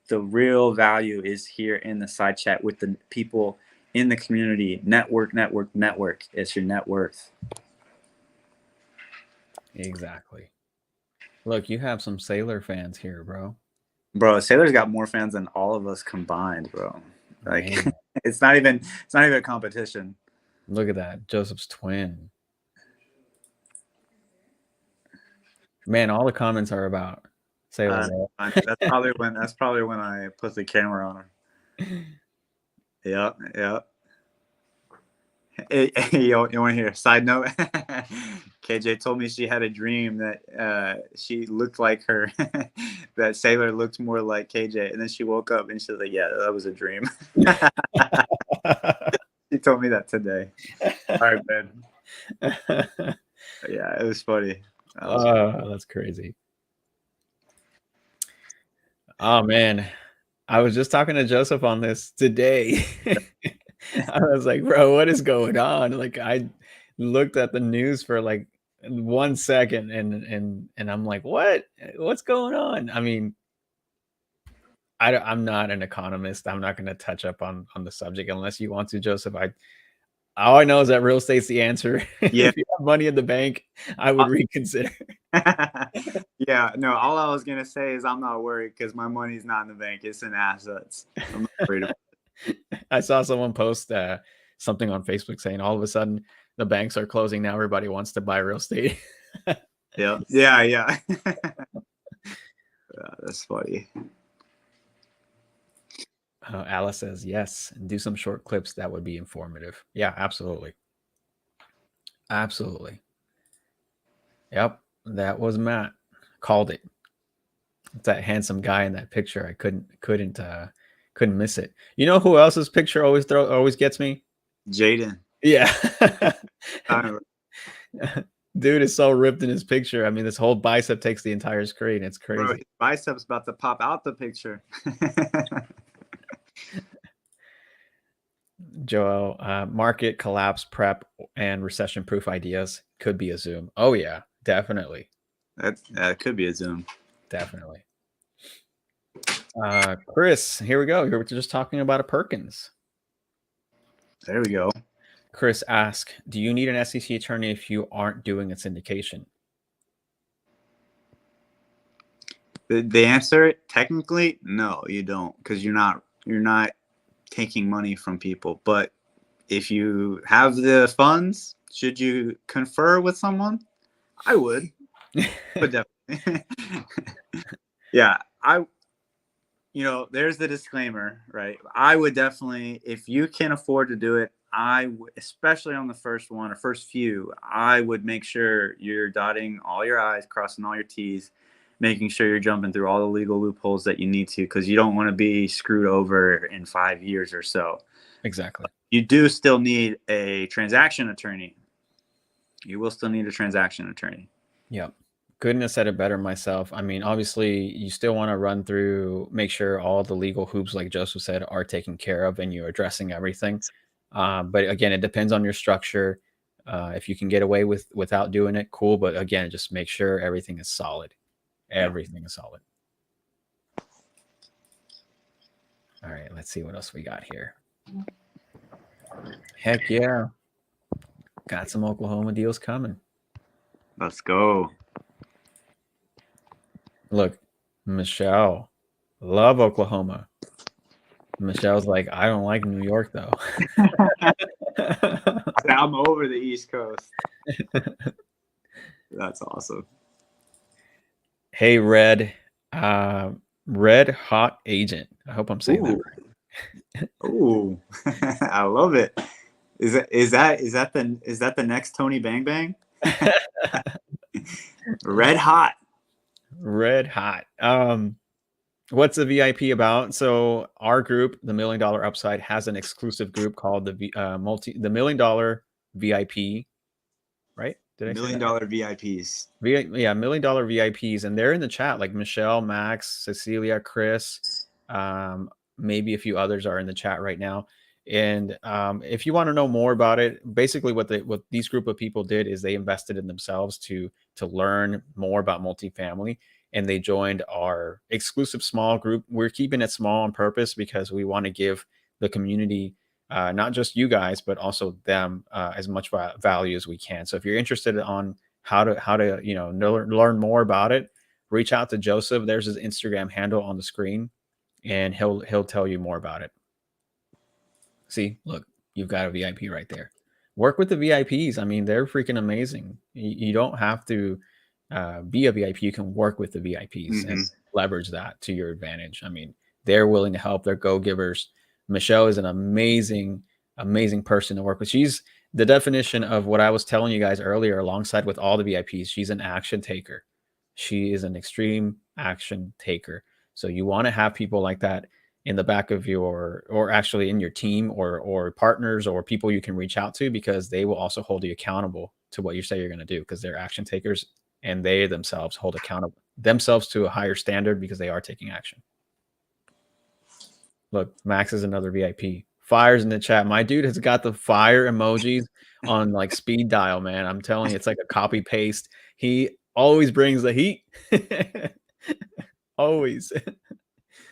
the real value is here in the side chat with the people in the community. Network. It's your net worth. Exactly. Look, you have some Sailor fans here, bro. Bro, Sailor's got more fans than all of us combined, bro. Like, it's not even a competition. Look at that, Joseph's twin. Man, all the comments are about Sailor. That's probably when I put the camera on her. Yeah. Hey, you want to hear a side note? KJ told me she had a dream that she looked like her, that Sailor looked more like KJ, and then she woke up and she's like, "Yeah, that was a dream." She told me that today. All right, man. Yeah, it was funny. That's crazy. Oh man, I was just talking to Joseph on this today. I was like, bro, what is going on? Like, I looked at the news for like 1 second and I'm like, what's going on? I mean, I'm not an economist. I'm not going to touch up on the subject unless you want to, Joseph. All I know is that real estate's the answer. Yeah. If you have money in the bank, I would reconsider. Yeah, no, all I was gonna say is I'm not worried because my money's not in the bank; it's in assets. I'm not worried about it. I saw someone post something on Facebook saying all of a sudden the banks are closing now. Everybody wants to buy real estate. Yeah. That's funny. Alice says yes, and do some short clips. That would be informative. Yeah, absolutely. Yep, that was Matt. Called it. It's that handsome guy in that picture. I couldn't miss it. You know who else's picture always gets me? Jaden. Yeah. Dude is so ripped in his picture. I mean, this whole bicep takes the entire screen. It's Bro, crazy. his biceps about to pop out the picture. Joel, market collapse prep and recession proof ideas could be a Zoom. Oh yeah, definitely, That could be a Zoom. definitely. Chris, here we go. We're just talking about a Perkins. There we go. Chris asks, do you need an SEC attorney if you aren't doing a syndication? The answer, technically, no, you don't, because you're not taking money from people. But if you have the funds, should you confer with someone? I would, but definitely. Yeah, there's the disclaimer, right? I would definitely, if you can afford to do it, especially on the first one or first few, I would make sure you're dotting all your I's, crossing all your T's, making sure you're jumping through all the legal loopholes that you need to, because you don't want to be screwed over in 5 years or so. Exactly. You do still need a transaction attorney. You will still need a transaction attorney. Yep. Couldn't have said it better myself. I mean, obviously, you still want to run through, make sure all the legal hoops, like Joseph said, are taken care of and you're addressing everything. But again, it depends on your structure. If you can get away without doing it, cool. But again, just make sure everything is solid. Everything is solid. All right, let's see what else we got here. Heck yeah. Got some Oklahoma deals coming. Let's go. Look, Michelle, love Oklahoma. Michelle's like, I don't like New York though. I'm over the East Coast. That's awesome. Hey, Red Hot Agent. I hope I'm saying that right. Ooh, I love it. Is that the next Tony Bang Bang? Red hot. Red Hot. What's the VIP about? So our group, the $1 Million Upside, has an exclusive group called the $1 Million VIP. Right? Did I say $1 that? million VIPs. $1 Million VIPs, and they're in the chat. Like Michelle, Max, Cecilia, Chris, maybe a few others are in the chat right now. And if you want to know more about it, basically what these group of people did is they invested in themselves to learn more about multifamily, and they joined our exclusive small group. We're keeping it small on purpose because we want to give the community, not just you guys, but also them, as much value as we can. So if you're interested on how to learn more about it, reach out to Joseph. There's his Instagram handle on the screen, and he'll tell you more about it. See, look, you've got a VIP right there. Work with the VIPs. I mean, they're freaking amazing. You don't have to be a VIP. You can work with the VIPs and leverage that to your advantage. I mean, they're willing to help. They're go-givers. Michelle is an amazing person to work with. She's the definition of what I was telling you guys earlier, alongside with all the VIPs. She's an action taker. She is an extreme action taker. So you want to have people like that in the back of or actually in your team or partners or people you can reach out to, because they will also hold you accountable to what you say you're going to do, because they're action takers and they themselves hold accountable themselves to a higher standard because they are taking action. Look, Max is another VIP. Fire's in the chat. My dude has got the fire emojis on like speed dial, man. I'm telling you, it's like a copy paste. He always brings the heat. Always.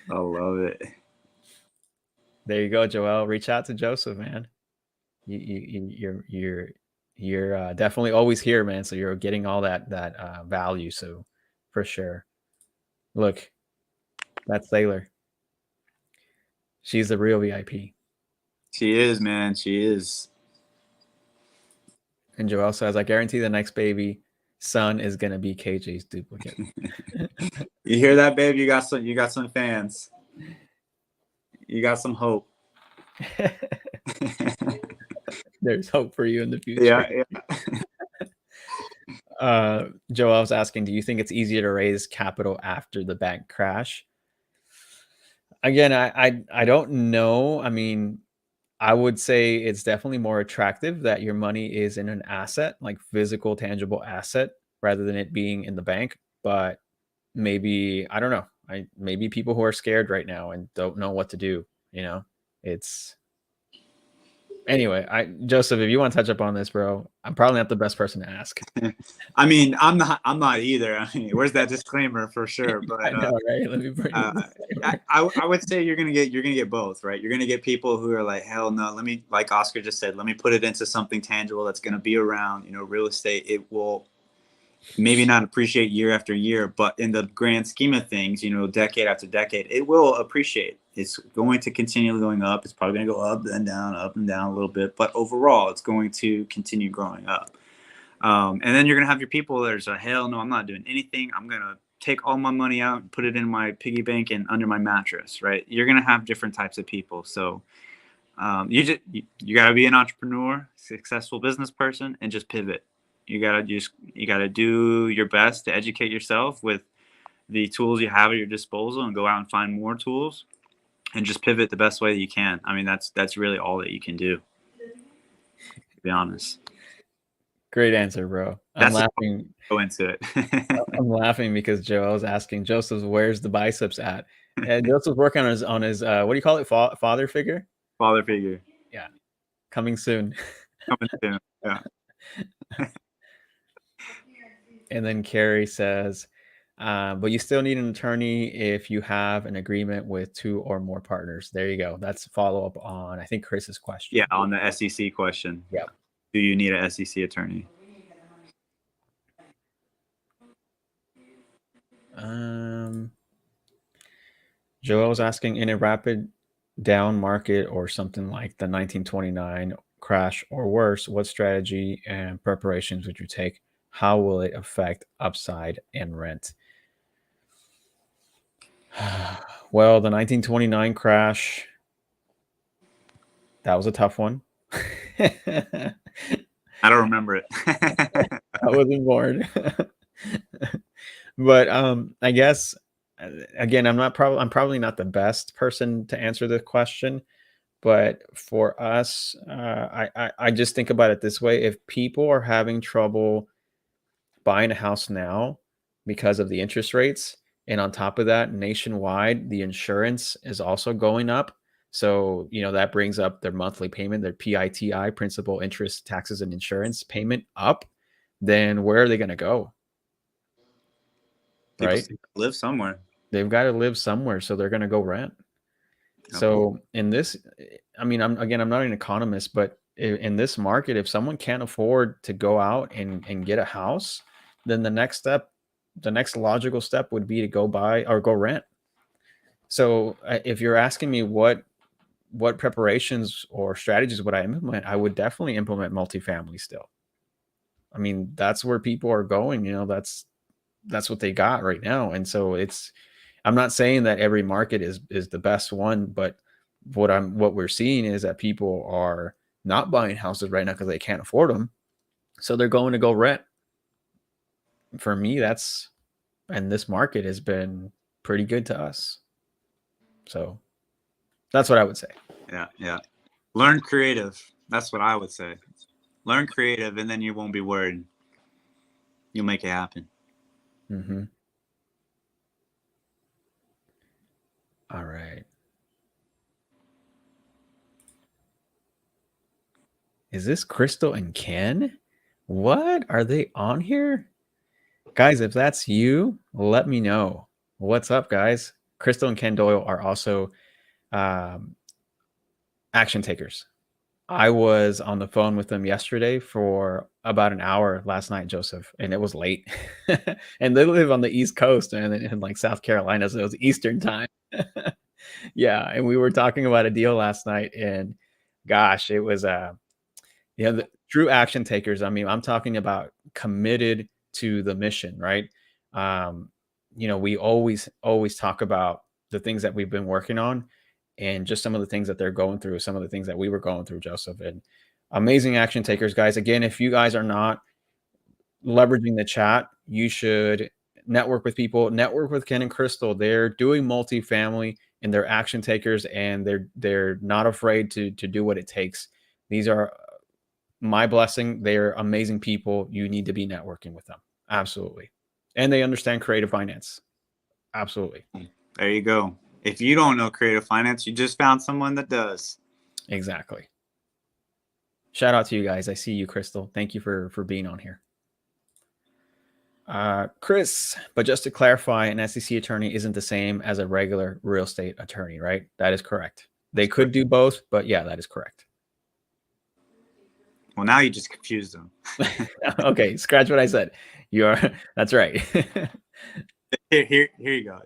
I love it. There you go, Joel. Reach out to Joseph, man. You're definitely always here, man. So you're getting all that value. So for sure. Look, that's Sailor. She's the real VIP. She is, man. She is. And Joel says, I guarantee the next baby son is gonna be KJ's duplicate. You hear that, babe? You got some fans. You got some hope. There's hope for you in the future. Yeah. Joel's asking, do you think it's easier to raise capital after the bank crash? Again, I don't know. I mean, I would say it's definitely more attractive that your money is in an asset, like physical, tangible asset, rather than it being in the bank. But maybe I don't know. Maybe people who are scared right now and don't know what to do. You know, it's anyway. I Joseph, if you want to touch up on this, bro, I'm probably not the best person to ask. I mean, I'm not either. I mean, where's that disclaimer for sure? I But know, right? Let me bring uh, the disclaimer. I would say you're gonna get both, right? You're gonna get people who are like, hell no, let me, like Oscar just said, let me put it into something tangible that's gonna be around. Real estate, it will maybe not appreciate year after year, but in the grand scheme of things, decade after decade, it will appreciate. It's going to continue going up. It's probably going to go up and down a little bit, but overall, it's going to continue growing up. And then you're going to have your people that are like, hell no, I'm not doing anything. I'm going to take all my money out and put it in my piggy bank and under my mattress, right? You're going to have different types of people. So you got to be an entrepreneur, successful business person, and just pivot. You gotta do your best to educate yourself with the tools you have at your disposal, and go out and find more tools, and just pivot the best way that you can. I mean, that's really all that you can do, to be honest. Great answer, bro. I'm That's the laughing. go into it. I'm laughing because Joe was asking Joseph, "Where's the biceps at?" And Joseph's working on his what do you call it, father figure? Father figure Yeah, coming soon. coming soon. Yeah. And then Carrie says, "But you still need an attorney if you have an agreement with two or more partners." There you go. That's a follow up on I think Chris's Yeah, question. on the SEC question. Yeah. Do you need an SEC attorney? Um, Joel was asking in a rapid down market or something like the 1929 crash or worse, what strategy and preparations would you take? How will it affect upside and rent? Well, the 1929 crash, that was a tough one. I I don't remember it. wasn't born. But I guess again, I'm probably not the best person to answer the question. But for us, I just think about it this way: if people are having trouble buying a house now because of the interest rates, and on top of that, nationwide, the insurance is also going up. So that brings up their monthly payment, their PITI, principal, interest, taxes, and insurance payment up. Then where are they going to go? People Right? still live somewhere. They've got to live somewhere, so they're going to go rent. Yep. So in this, I mean, I'm not an economist, but in this market, if someone can't afford to go out and get a house, then the next logical step would be to go buy or go rent. So if you're asking me what preparations or strategies would I implement, I would definitely implement multifamily still. I mean, that's where people are going. That's what they got right now, and so I'm not saying that every market is the best one, but what we're seeing is that people are not buying houses right now because they can't afford them, so they're going to go rent. For me, and this market has been pretty good to us. So that's what I would say. Yeah, yeah. Learn creative. That's what I would say. Learn creative, and then you won't be worried. You'll make it happen. Mm-hmm. All right. Is this Crystal and Ken? What are they on here? Guys, if that's you, let me know. What's up, guys? Crystal and Ken Doyle are also um, action takers. I was on the phone with them yesterday for about an hour last night, Joseph, and it was late. And they live on the East Coast and in like South Carolina, so it was Eastern time. Yeah, and we were talking about a deal last night, and gosh, it was the true action takers. I mean, I'm talking about committed to the mission, right? Um, we always talk about the things that we've been working on and just some of the things that they're going through, some of the things that we were going through, Joseph. And amazing action takers, guys. Again, if you guys are not leveraging the chat, you should network with people, network with Ken and Crystal. They're doing multifamily and they're action takers, and they're not afraid to do what it takes. These are my blessing. They're amazing people. You need to be networking with them. Absolutely. And they understand creative finance. Absolutely. There you go. If you don't know creative finance, you just found someone that does. Exactly. Shout out to you guys. I see you, Crystal. Thank you for being on here. Chris, but just to clarify, an SEC attorney isn't the same as a regular real estate attorney, right? That is correct. They could do both, but yeah, that is correct. Well, now you just confused them. Okay, scratch what I said. That's right. Here you go.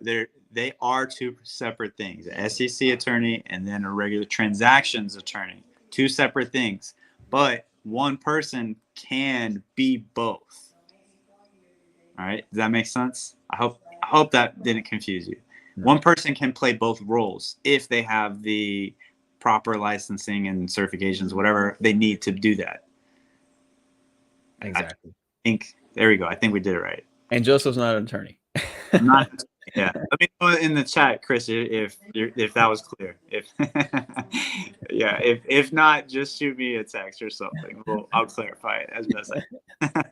They are two separate things. An SEC attorney and then a regular transactions attorney. Two separate things. But one person can be both. All right. Does that make sense? I hope that didn't confuse you. No. One person can play both roles if they have the proper licensing and certifications, whatever they need to do that. Exactly. I think there we go. I think we did it right. And Joseph's not an attorney. Not, yeah. Let me know in the chat, Chris, if that was clear. If not, just shoot me a text or something. I'll clarify it as best I can.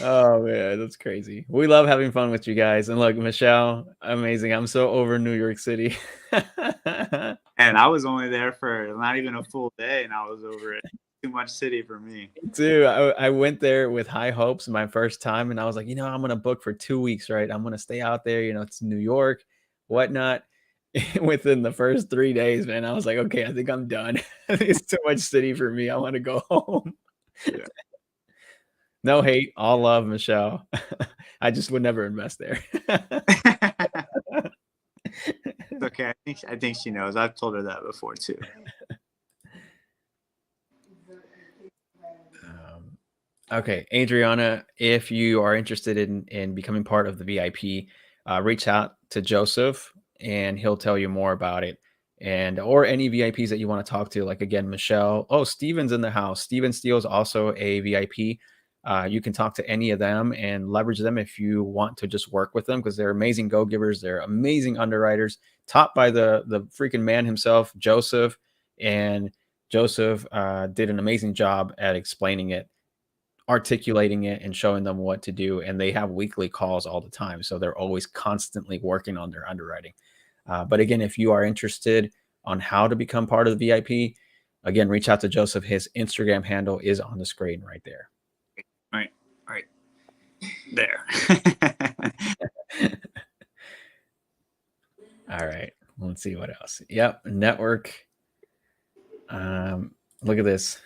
Oh man, that's crazy. We love having fun with you guys. And look, Michelle, amazing. I'm so over New York City. And I was only there for not even a full day, and I was over it. Too much city for me. Dude, I went there with high hopes my first time, and I was like, I'm gonna book for 2 weeks, right? I'm gonna stay out there, it's New York, whatnot. Within the first 3 days, man, I was like, okay, I think I'm done. It's too much city for me. I want to go home. Yeah. No hate, all love, Michelle. I just would never invest there. It's okay. I think she knows. I've told her that before too. Okay, Adriana, if you are interested in becoming part of the VIP, reach out to Joseph and he'll tell you more about it. Or any VIPs that you want to talk to, like again, Michelle. Oh, Steven's in the house. Steven Steele's also a VIP. You can talk to any of them and leverage them if you want to just work with them, because they're amazing go-givers. They're amazing underwriters, taught by the freaking man himself, Joseph. And Joseph did an amazing job at explaining it, articulating it, and showing them what to do. And they have weekly calls all the time. So they're always constantly working on their underwriting. But again, if you are interested on how to become part of the VIP, again, reach out to Joseph. His Instagram handle is on the screen right there. Right there. All right. Let's see what else. Yep. Network. Look at this.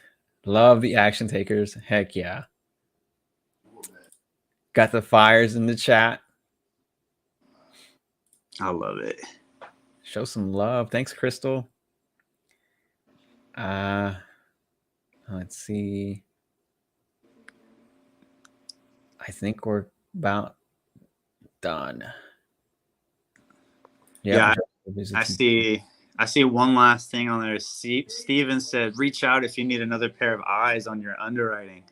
Love the action takers. Heck yeah. Got the fires in the chat. I love it. Show some love. Thanks, Crystal. Let's see. I think we're about done. Yeah, I see one last thing on there. Steven said, reach out if you need another pair of eyes on your underwriting.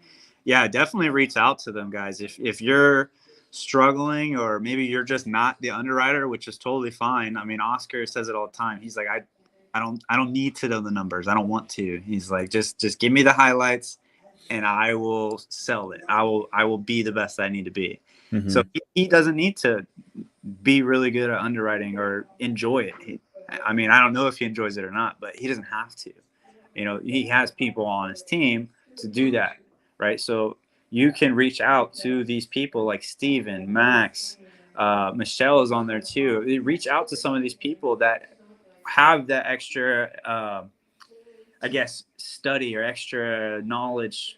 Yeah, definitely reach out to them, guys. If you're struggling, or maybe you're just not the underwriter, which is totally fine. I mean, Oscar says it all the time. He's like, I don't need to know the numbers. I don't want to. He's like, just give me the highlights and I will sell it. I will be the best I need to be. Mm-hmm. So he doesn't need to be really good at underwriting or enjoy it. I mean, I don't know if he enjoys it or not, but he doesn't have to. He has people on his team to do that, right? So you can reach out to these people like Steven, Max, Michelle is on there too. Reach out to some of these people that have that extra, study or extra knowledge,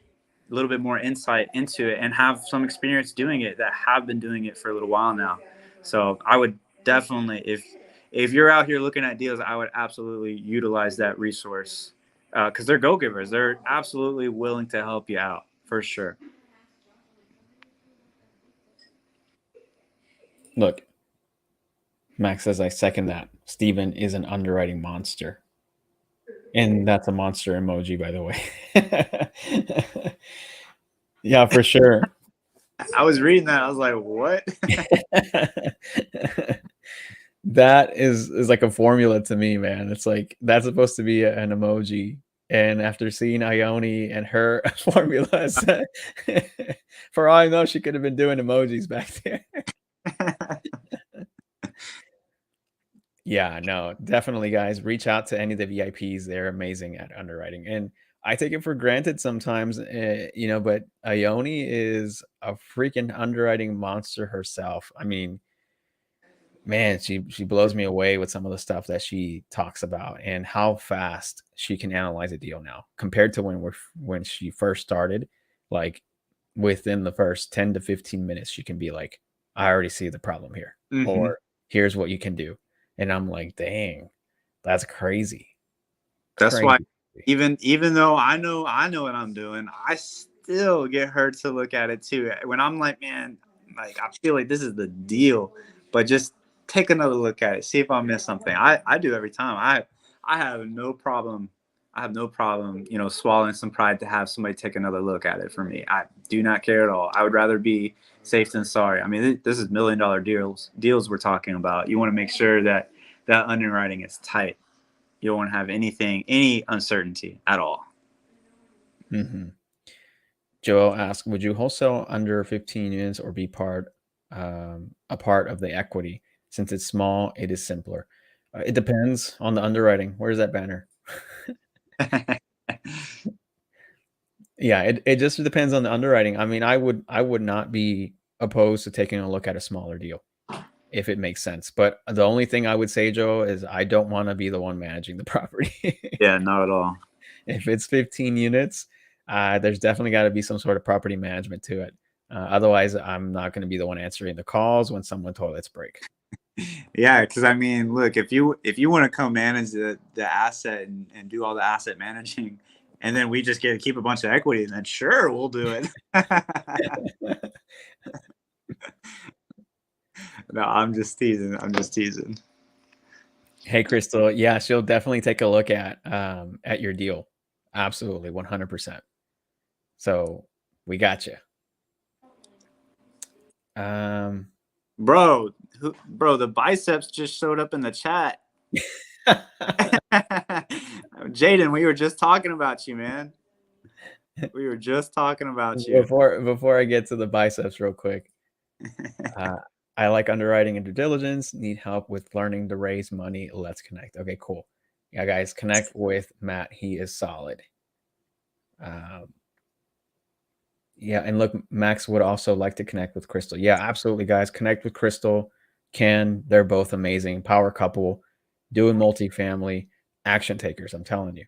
a little bit more insight into it, and have some experience doing it, that have been doing it for a little while now. So I would definitely, if you're out here looking at deals, I would absolutely utilize that resource, because they're go-givers. They're absolutely willing to help you out for sure. Look, Max says, I second that. Steven is an underwriting monster. And that's a monster emoji, by the way. Yeah, for sure. I was reading that. I was like, what? That is like a formula to me, man. It's like that's supposed to be an emoji. And after seeing Ione and her formulas, for all I know, she could have been doing emojis back there. Yeah, no, definitely, guys. Reach out to any of the VIPs. They're amazing at underwriting. And I take it for granted sometimes, but Ione is a freaking underwriting monster herself. I mean, man, she blows me away with some of the stuff that she talks about and how fast she can analyze a deal now compared to when she first started. Like within the first 10 to 15 minutes, she can be like, I already see the problem here, Hmm. or here's what you can do. And I'm like, dang, that's crazy. That's why Crazy. even though I know what I'm doing, I still get her to look at it too. When I'm like, man, like I feel like this is the deal, but just take another look at it, see if I miss something. I do every time. I have no problem. I have no problem, swallowing some pride to have somebody take another look at it for me. I do not care at all. I would rather be safe than sorry. I mean, this is $1 million deals we're talking about. You want to make sure that that underwriting is tight. You don't want to have any uncertainty at all. Hmm. Joel asked, would you wholesale under 15 units or be a part of the equity? Since it's small, it is simpler. It depends on the underwriting. Where's that banner? Yeah, it just depends on the underwriting. I mean, I would not be opposed to taking a look at a smaller deal if it makes sense. But the only thing I would say, Joe, is I don't want to be the one managing the property. Yeah, not at all. If it's 15 units, there's definitely got to be some sort of property management to it. Otherwise, I'm not going to be the one answering the calls when someone toilets break. Yeah, because I mean, look, if you want to come manage the asset and do all the asset managing, and then we just get to keep a bunch of equity, then sure, we'll do it. No, I'm just teasing. I'm just teasing. Hey, Crystal. Yeah, she'll definitely take a look at your deal. Absolutely, 100%. So we got you. Um, Bro, the biceps just showed up in the chat. Jaden, we were just talking about you, man. We were just talking about you. before I get to the biceps, real quick, uh, I like underwriting and due diligence. Need help with learning to raise money? Let's connect. Okay, cool. Yeah, guys, connect with Matt. He is solid. Um, yeah, and look, Max would also like to connect with Crystal. Yeah, absolutely, guys. Connect with Crystal. They're both amazing. Power couple, doing multifamily, action takers. I'm telling you.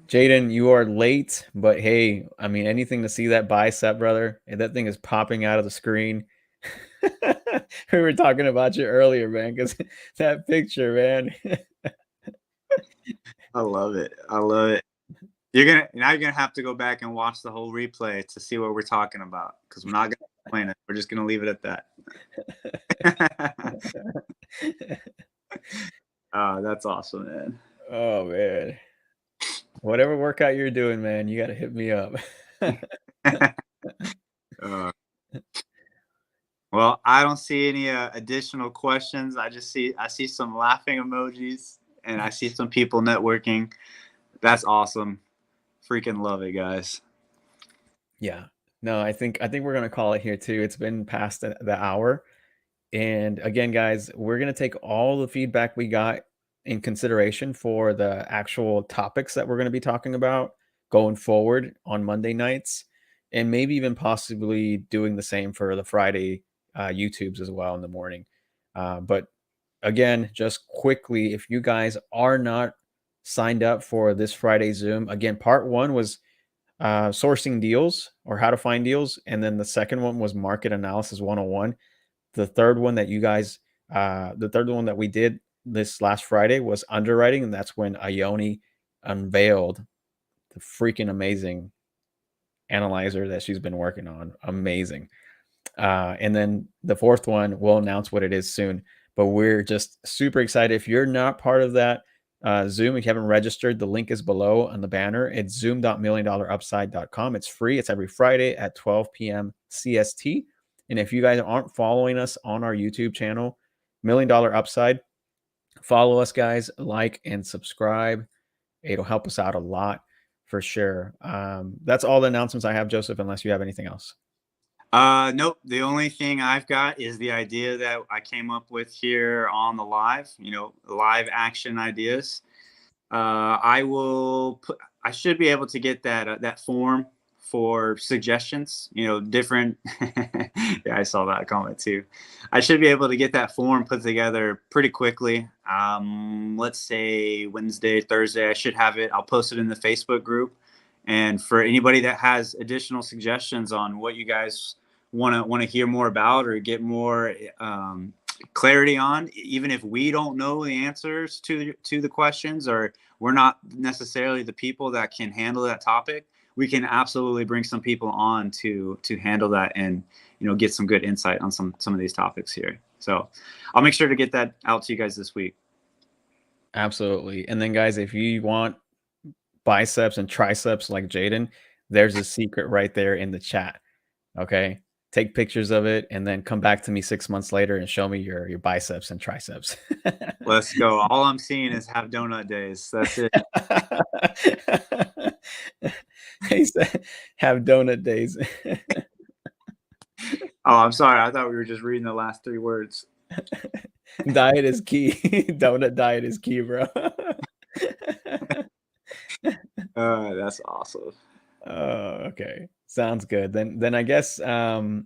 Jaden, you are late, but hey, I mean, anything to see that bicep, brother. And that thing is popping out of the screen. We were talking about you earlier, man, because that picture, man. I love it. I love it. You're gonna have to go back and watch the whole replay to see what we're talking about because we're not gonna explain it. We're just gonna leave it at that. Oh, that's awesome, man. Oh man. Whatever workout you're doing, man, you gotta hit me up. uh, well, I don't see any additional questions. I see some laughing emojis and I see some people networking. That's awesome. Freaking love it, guys. Yeah. No, I think we're gonna call it here too. It's been past the hour. And again, guys, we're going to take all the feedback we got in consideration for the actual topics that we're going to be talking about going forward on Monday nights, and maybe even possibly doing the same for the Friday YouTubes as well in the morning. But again, just quickly, if you guys are not signed up for this Friday Zoom, again, part one was sourcing deals or how to find deals. And then the second one was market analysis 101. The third one that we did this last Friday was underwriting, and that's when Ione unveiled the freaking amazing analyzer that she's been working on. Amazing. And then the fourth one, we'll announce what it is soon. But we're just super excited. If you're not part of that Zoom, if you haven't registered, the link is below on the banner. It's zoom.milliondollarupside.com. It's free. It's every Friday at 12 p.m. CST. And if you guys aren't following us on our YouTube channel, $1 million upside. Follow us, guys. Like and subscribe. It'll help us out a lot for sure. That's all the announcements I have, Joseph, unless you have anything else. Nope. The only thing I've got is the idea that I came up with here on the live, live action ideas. I should be able to get that form for suggestions, different. Yeah, I saw that comment too. I should be able to get that form put together pretty quickly. Let's say Wednesday, Thursday, I should have it. I'll post it in the Facebook group. And for anybody that has additional suggestions on what you guys want to hear more about or get more clarity on, even if we don't know the answers to the questions, or we're not necessarily the people that can handle that topic, we can absolutely bring some people on to handle that and get some good insight on some of these topics here. So I'll make sure to get that out to you guys this week. Absolutely. And then, guys, if you want biceps and triceps like Jaden, there's a secret right there in the chat. Okay. Take pictures of it and then come back to me 6 months later and show me your biceps and triceps. Let's go. All I'm seeing is have donut days. That's it. He said, have donut days. Oh, I'm sorry. I thought we were just reading the last 3 words. Diet is key. Donut diet is key, bro. That's awesome. Okay. Sounds good. Then I guess I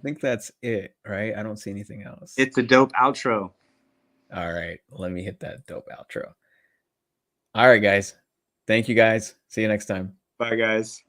think that's it, right? I don't see anything else. It's a dope outro. All right. Let me hit that dope outro. All right, guys. Thank you, guys. See you next time. Bye, guys.